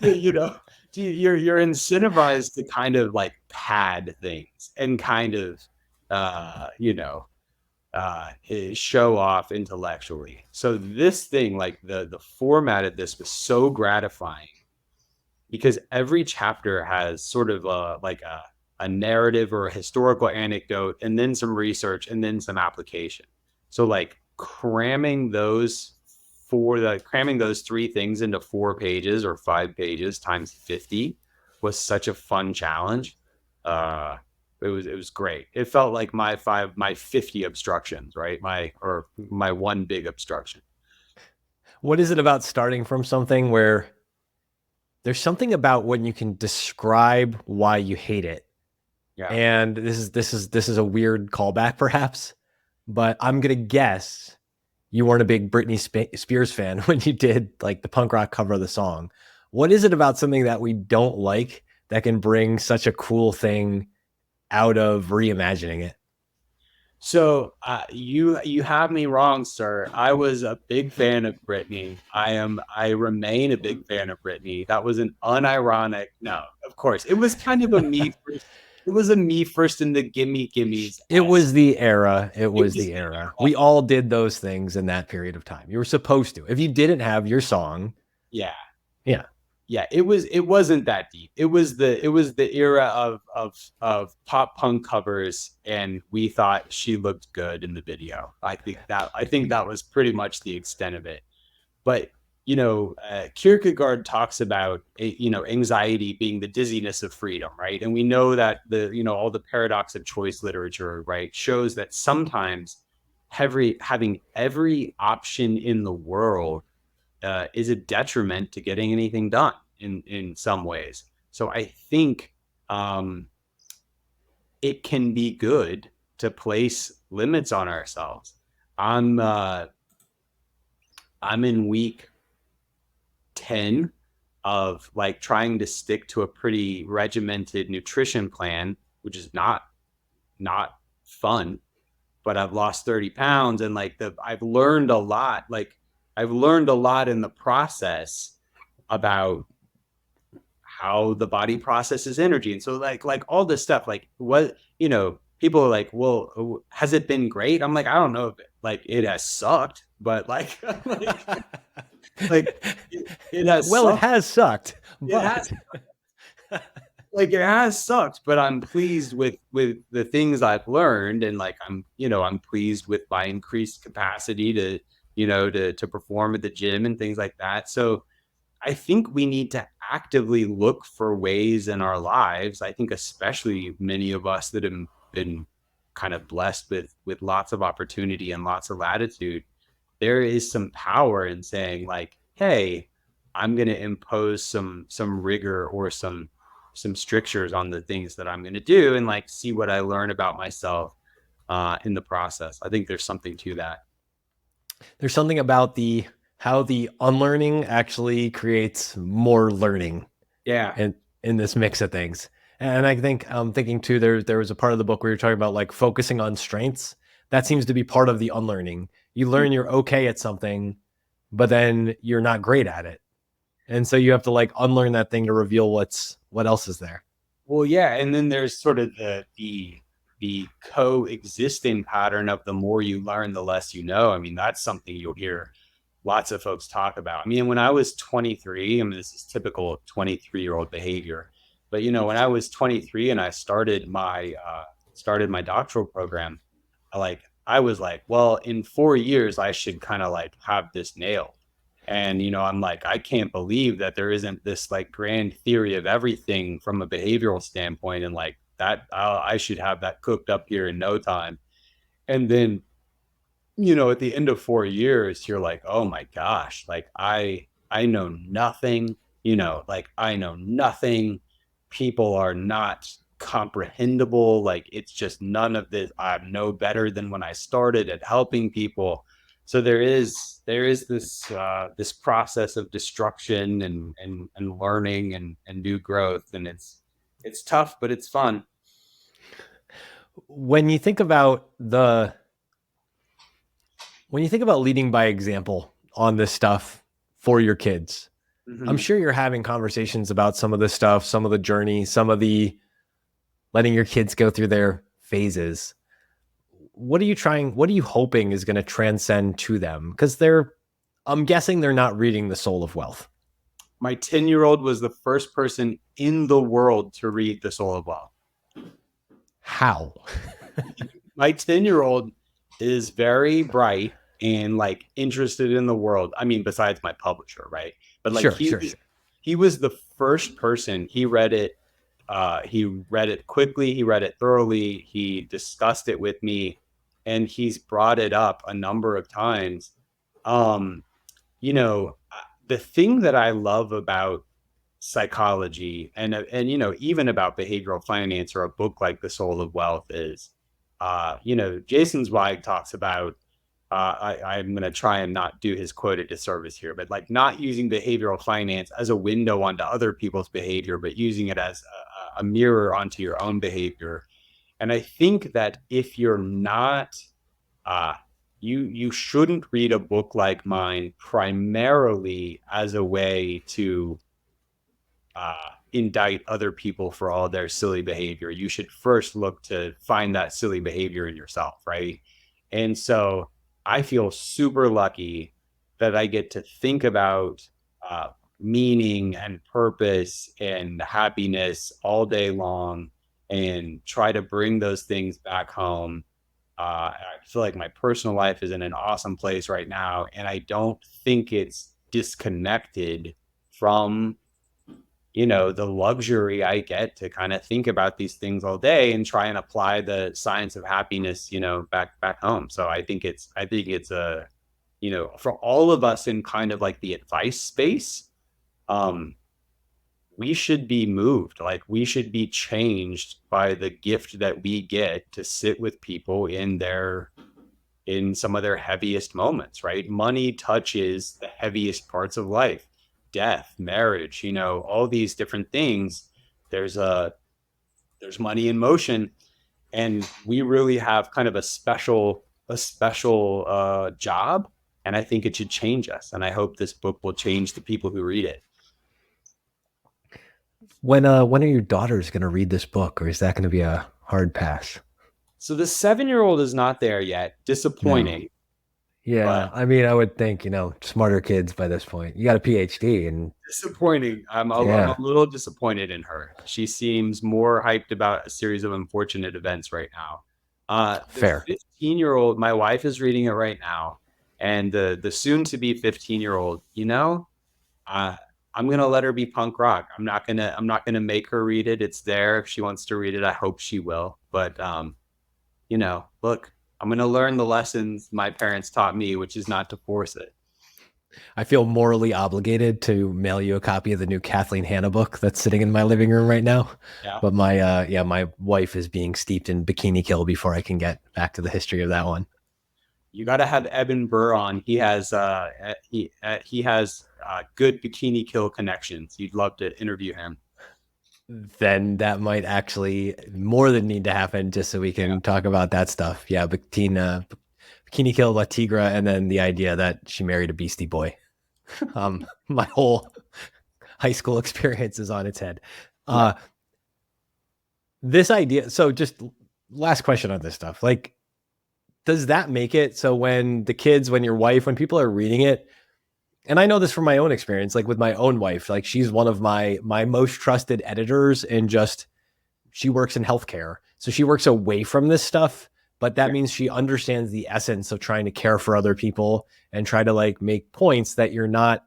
You know, you're incentivized to kind of like pad things and kind of show off intellectually. So this thing, like the format of this was so gratifying because every chapter has sort of a narrative or a historical anecdote, and then some research, and then some application. So like cramming those 3 things into 4 pages or 5 pages times 50 was such a fun challenge. It was great. It felt like my 50 obstructions, right? My one big obstruction. What is it about starting from something where there's something about when you can describe why you hate it. Yeah. And this is a weird callback perhaps, but I'm going to guess you weren't a big Britney Spears fan when you did like the punk rock cover of the song. What is it about something that we don't like that can bring such a cool thing out of reimagining it? So you have me wrong, sir. I was a big fan of Britney. I remain a big fan of Britney. That was an unironic. No, of course. It was kind of a me first. It was a me first in the gimme gimmies. It was the era. It was the era. We all did those things in that period of time. You were supposed to. If you didn't have your song, yeah. It wasn't that deep. It was the era of pop punk covers, and we thought she looked good in the video. I think that was pretty much the extent of it. But Kierkegaard talks about anxiety being the dizziness of freedom, right? And we know that all the paradox of choice literature, right, shows that sometimes having every option in the world is a detriment to getting anything done in some ways. So I think it can be good to place limits on ourselves. I'm in week 10 of like trying to stick to a pretty regimented nutrition plan, which is not fun, but I've lost 30 pounds, and I've learned a lot. I've learned a lot in the process about how the body processes energy. And so like all this stuff, like what, people are like, well, has it been great? I'm like, I don't know if it has sucked, but it has well, sucked. it has sucked. It has sucked, but I'm pleased with the things I've learned, and I'm pleased with my increased capacity to perform at the gym and things like that. So I think we need to actively look for ways in our lives. I think especially many of us that have been kind of blessed with lots of opportunity and lots of latitude, there is some power in saying like, hey, I'm going to impose some rigor or some strictures on the things that I'm going to do, and see what I learn about myself in the process. I think there's something to that. There's something about how the unlearning actually creates more learning. Yeah. And in this mix of things. And I think I'm thinking too, there was a part of the book where you're talking about like focusing on strengths. That seems to be part of the unlearning. You learn you're okay at something, but then you're not great at it. And so you have to like unlearn that thing to reveal what else is there. Well, yeah. And then there's sort of the coexisting pattern of the more you learn, the less you know. I mean, that's something you'll hear lots of folks talk about. I mean, when I was 23, I mean, this is typical 23-year-old behavior, but when I was 23 and I started my doctoral program, I was like, well, in 4 years, I should kind of have this nailed. And, I'm like, I can't believe that there isn't this grand theory of everything from a behavioral standpoint. And that I should have that cooked up here in no time. And then, at the end of 4 years, you're like, oh my gosh, I know nothing, I know nothing. People are not comprehensible. It's just none of this. I'm no better than when I started at helping people. So there is this process of destruction and learning and new growth, and it's tough, but it's fun. When you think about leading by example on this stuff for your kids, mm-hmm. I'm sure you're having conversations about some of this stuff, some of the journey, some of the letting your kids go through their phases. What are you hoping is going to transcend to them? Because I'm guessing they're not reading The Soul of Wealth. My 10-year-old was the first person in the world to read The Soul of Wealth. How? My 10-year-old is very bright and interested in the world. I mean, besides my publisher, right? But sure. He was the first person. He read it. He read it quickly. He read it thoroughly. He discussed it with me, and he's brought it up a number of times. The thing that I love about psychology and even about behavioral finance, or a book like The Soul of Wealth is, Jason Zweig talks about, I'm going to try and not do his quote a disservice here, but like not using behavioral finance as a window onto other people's behavior, but using it as a mirror onto your own behavior. And I think that if you're not, you shouldn't read a book like mine primarily as a way to indict other people for all their silly behavior. You should first look to find that silly behavior in yourself, right? And so I feel super lucky that I get to think about meaning and purpose and happiness all day long and try to bring those things back home. I feel like my personal life is in an awesome place right now, and I don't think it's disconnected from the luxury I get to kind of think about these things all day and try and apply the science of happiness, back home. So I think it's a, for all of us in kind of like the advice space, we should be moved, like we should be changed by the gift that we get to sit with people in some of their heaviest moments, right? Money touches the heaviest parts of life, death, marriage, all these different things. There's money in motion, and we really have kind of a special job. And I think it should change us. And I hope this book will change the people who read it. When are your daughters going to read this book, or is that going to be a hard pass? So the 7-year-old is not there yet. Disappointing. No. Yeah, I mean, I would think, smarter kids by this point. You got a PhD, and disappointing. I'm a little disappointed in her. She seems more hyped about a series of unfortunate events right now. Fair. 15-year-old, my wife is reading it right now, and the soon-to-be 15-year-old, I'm gonna let her be punk rock. I'm not gonna make her read it. It's there. If she wants to read it, I hope she will. But look, I'm gonna learn the lessons my parents taught me, which is not to force it. I feel morally obligated to mail you a copy of the new Kathleen Hanna book that's sitting in my living room right now. Yeah. But my wife is being steeped in Bikini Kill before I can get back to the history of that one. You got to have Eben Burr on. He has good Bikini Kill connections. You'd love to interview him. Then that might actually more than need to happen just so we can talk about that stuff. Yeah, Bikini Kill La Tigra, and then the idea that she married a Beastie Boy. My whole high school experience is on its head. This idea. So just last question on this stuff. Like, does that make it so when your wife, when people are reading it, and I know this from my own experience, like with my own wife, like she's one of my most trusted editors, and just, she works in healthcare. So she works away from this stuff, but that means she understands the essence of trying to care for other people and try to like make points that I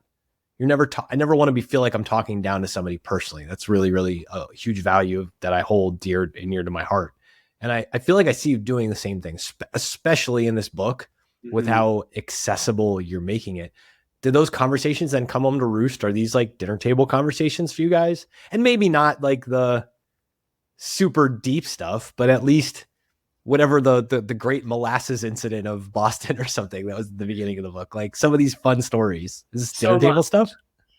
never want to feel like I'm talking down to somebody personally. That's really, really a huge value that I hold dear and near to my heart. And I feel like I see you doing the same thing, especially in this book, with how accessible you're making it. Did those conversations then come home to roost? Are these like dinner table conversations for you guys? And maybe not like the super deep stuff, but at least whatever the great molasses incident of Boston or something that was at the beginning of the book, like some of these fun stories. Is this dinner table stuff?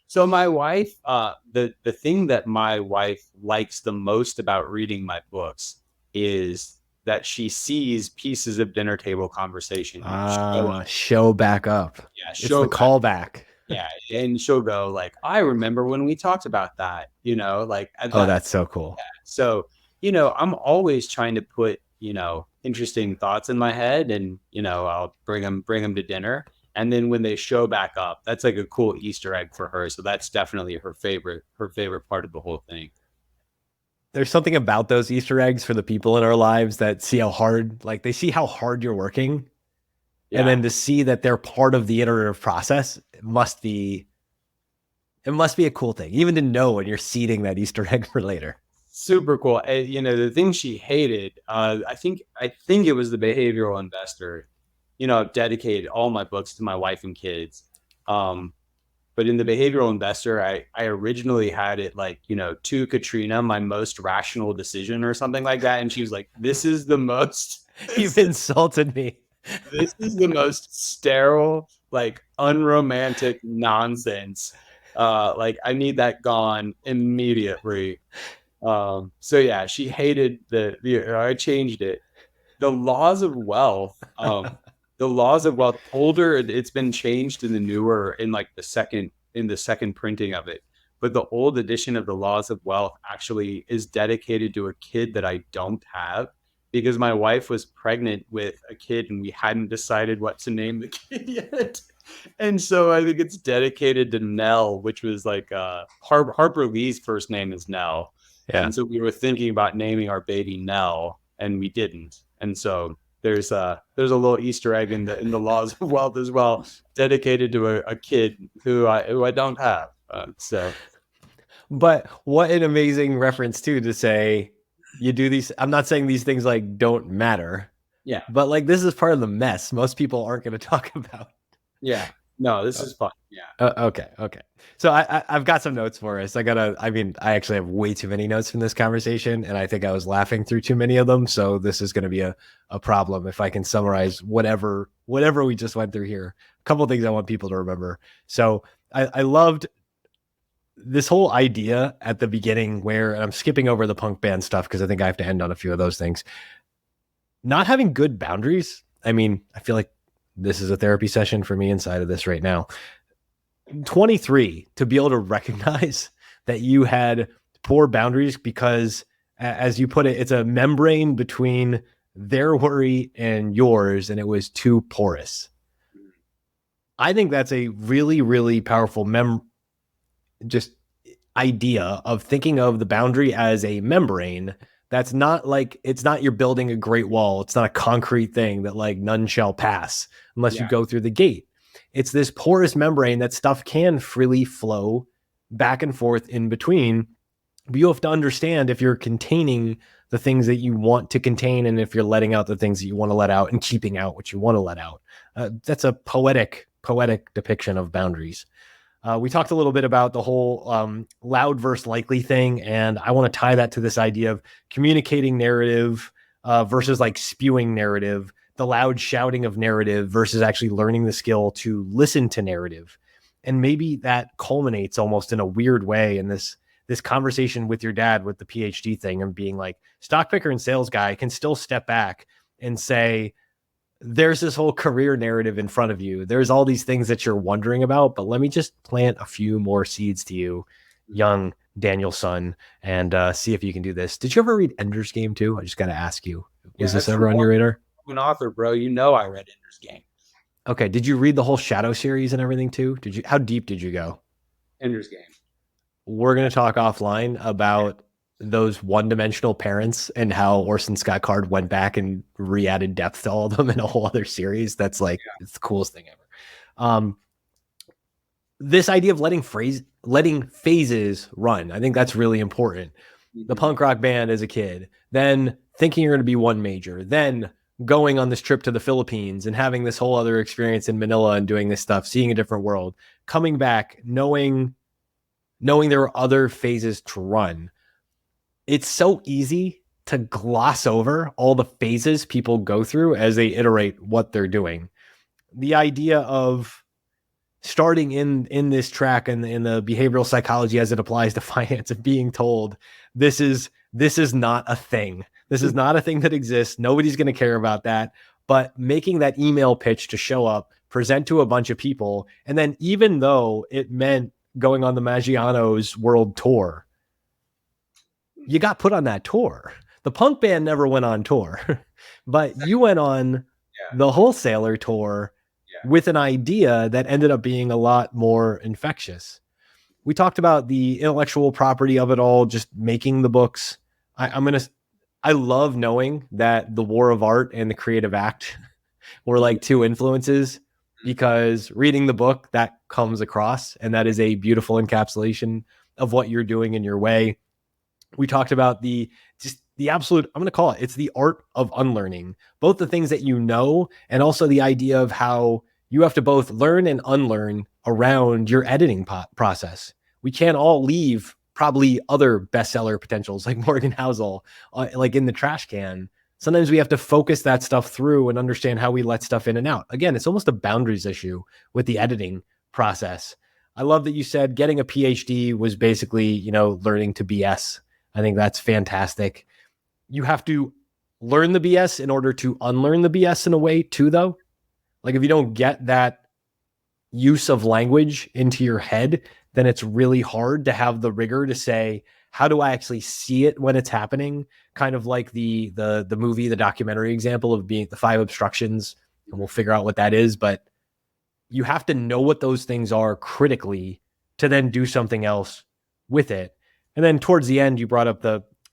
So my wife, the thing that my wife likes the most about reading my books is that she sees pieces of dinner table conversation show back up. Yeah, it's the callback. Yeah, and she'll go like, I remember when we talked about that, like. That's so cool. Yeah. So, I'm always trying to put, interesting thoughts in my head, and, I'll bring them to dinner. And then when they show back up, that's like a cool Easter egg for her. So that's definitely her favorite part of the whole thing. There's something about those Easter eggs for the people in our lives that see how hard, like they see how hard you're working. Yeah. And then to see that they're part of the iterative process, it must be a cool thing, even to know when you're seeding that Easter egg for later. Super cool. The thing she hated, I think it was The Behavioral Investor. I've dedicated all my books to my wife and kids. But But in the behavioral investor, I originally had it like, to Katrina, my most rational decision or something like that. And she was like, this is the most, You've insulted me. this is the most sterile, like unromantic nonsense. Like I need that gone immediately. So yeah, she hated I changed it. The laws of wealth, older, it's been changed in the newer, in like the second printing of it. But the old edition of the laws of wealth actually is dedicated to a kid that I don't have, because my wife was pregnant with a kid and we hadn't decided what to name the kid yet. And so I think it's dedicated to Nell, which was like Harper Lee's first name is Nell. Yeah. And so we were thinking about naming our baby Nell, and we didn't. And so there's a little Easter egg in the laws of wealth as well, dedicated to a kid who I don't have. But what an amazing reference too, to say you do these. I'm not saying these things like don't matter. Yeah. But like this is part of the mess most people aren't going to talk about. Yeah. No, this is fun. Yeah. Okay. So I've got some notes for us. I actually have way too many notes from this conversation, and I think I was laughing through too many of them. So this is going to be a problem if I can summarize whatever we just went through here. A couple of things I want people to remember. So I loved this whole idea at the beginning where, and I'm skipping over the punk band stuff because I think I have to end on a few of those things. Not having good boundaries. I mean, I feel like this is a therapy session for me inside of this right now. 23, to be able to recognize that you had poor boundaries because, as you put it, it's a membrane between their worry and yours, and it was too porous. I think that's a really, really powerful just idea of thinking of the boundary as a membrane. That's not like, it's not you're building a great wall. It's not a concrete thing that like none shall pass unless you go through the gate. It's this porous membrane that stuff can freely flow back and forth in between. But you have to understand if you're containing the things that you want to contain, and if you're letting out the things that you want to let out and keeping out what you want to let out. That's a poetic depiction of boundaries. We talked a little bit about the whole loud versus likely thing, and I want to tie that to this idea of communicating narrative versus like spewing narrative, the loud shouting of narrative versus actually learning the skill to listen to narrative. And maybe that culminates almost in a weird way in this conversation with your dad with the PhD thing, and being like, stock picker and sales guy can still step back and say, there's this whole career narrative in front of you. There's all these things that you're wondering about, but let me just plant a few more seeds to you, young Daniel son, and see if you can do this. Did you ever read Ender's Game too? I just got to ask you, was this ever on your radar? I'm an author, bro. You know, I read Ender's Game. Okay. Did you read the whole Shadow series and everything too? How deep did you go? Ender's Game. We're going to talk offline about those one-dimensional parents and how Orson Scott Card went back and re-added depth to all of them in a whole other series. That's like, it's the coolest thing ever. This idea of letting phases run. I think that's really important. The punk rock band as a kid, then thinking you're going to be one major, then going on this trip to the Philippines and having this whole other experience in Manila and doing this stuff, seeing a different world, coming back, knowing there are other phases to run. It's so easy to gloss over all the phases people go through as they iterate what they're doing. The idea of starting in this track and in the behavioral psychology as it applies to finance and being told this is not a thing. This is not a thing that exists. Nobody's going to care about that. But making that email pitch to show up, present to a bunch of people, and then even though it meant going on the Maggiano's world tour, you got put on that tour. The punk band never went on tour, but you went on the wholesaler tour with an idea that ended up being a lot more infectious. We talked about the intellectual property of it all, just making the books. I love knowing that the War of Art and the Creative Act were like two influences, because reading the book, that comes across, and that is a beautiful encapsulation of what you're doing in your way. We talked about the absolute, I'm going to call it's the art of unlearning, both the things that you know, and also the idea of how you have to both learn and unlearn around your editing process. We can't all leave probably other bestseller potentials like Morgan Housel, like in the trash can. Sometimes we have to focus that stuff through and understand how we let stuff in and out. Again, it's almost a boundaries issue with the editing process. I love that you said getting a PhD was basically, learning to BS. I think that's fantastic. You have to learn the BS in order to unlearn the BS in a way too, though. Like if you don't get that use of language into your head, then it's really hard to have the rigor to say, how do I actually see it when it's happening? Kind of like the movie, the documentary example of being the 5 obstructions, and we'll figure out what that is. But you have to know what those things are critically to then do something else with it. And then towards the end, you brought up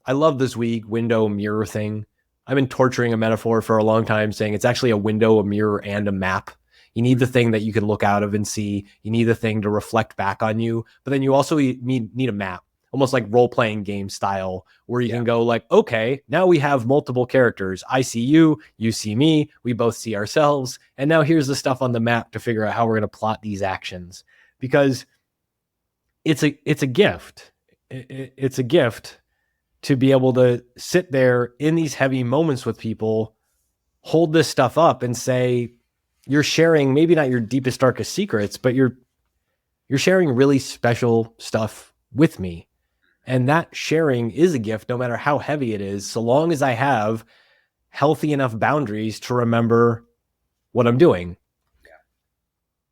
I love this week window mirror thing. I've been torturing a metaphor for a long time saying it's actually a window, a mirror, and a map. You need the thing that you can look out of and see. You need the thing to reflect back on you. But then you also need a map, almost like role-playing game style, where you can go like, okay, now we have multiple characters. I see you, you see me, we both see ourselves. And now here's the stuff on the map to figure out how we're going to plot these actions. Because it's a gift. It's a gift to be able to sit there in these heavy moments with people, hold this stuff up and say, you're sharing maybe not your deepest, darkest secrets, but you're sharing really special stuff with me. And that sharing is a gift, no matter how heavy it is, so long as I have healthy enough boundaries to remember what I'm doing.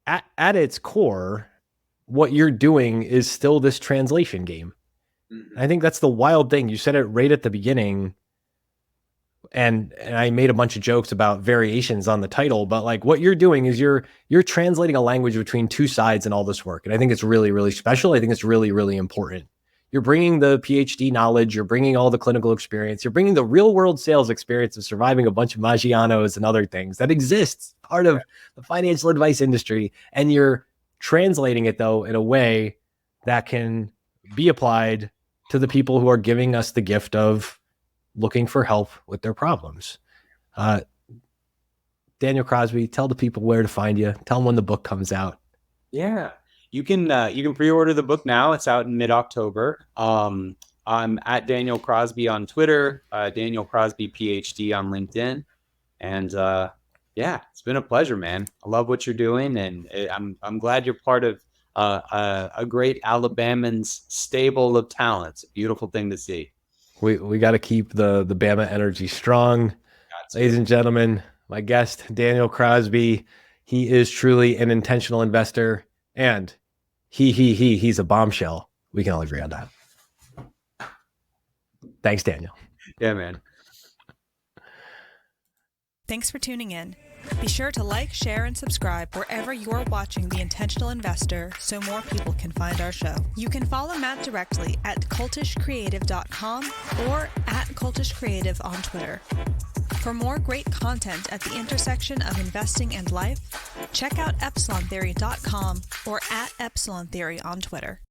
Yeah. At its core, what you're doing is still this translation game. Mm-hmm. I think that's the wild thing. You said it right at the beginning. And I made a bunch of jokes about variations on the title, but like what you're doing is you're translating a language between two sides in all this work. And I think it's really, really special. I think it's really, really important. You're bringing the PhD knowledge, you're bringing all the clinical experience, you're bringing the real world sales experience of surviving a bunch of Maggianos and other things that exists, part of the financial advice industry. And you're translating it though in a way that can be applied to the people who are giving us the gift of looking for help with their problems. Daniel Crosby, tell the people where to find you. Tell them when the book comes out. Yeah, you can pre-order the book now. It's out in mid-October. I'm at Daniel Crosby on Twitter, Daniel Crosby PhD on LinkedIn. And it's been a pleasure, man. I love what you're doing. And I'm glad you're part of a great Alabamans stable of talent. It's a beautiful thing to see. We got to keep the Bama energy strong. Ladies and gentlemen, my guest, Daniel Crosby, he is truly an intentional investor, and he's a bombshell. We can all agree on that. Thanks, Daniel. Yeah, man. Thanks for tuning in. Be sure to like, share, and subscribe wherever you're watching The Intentional Investor so more people can find our show. You can follow Matt directly at cultishcreative.com or at cultishcreative on Twitter. For more great content at the intersection of investing and life, check out epsilontheory.com or at epsilontheory on Twitter.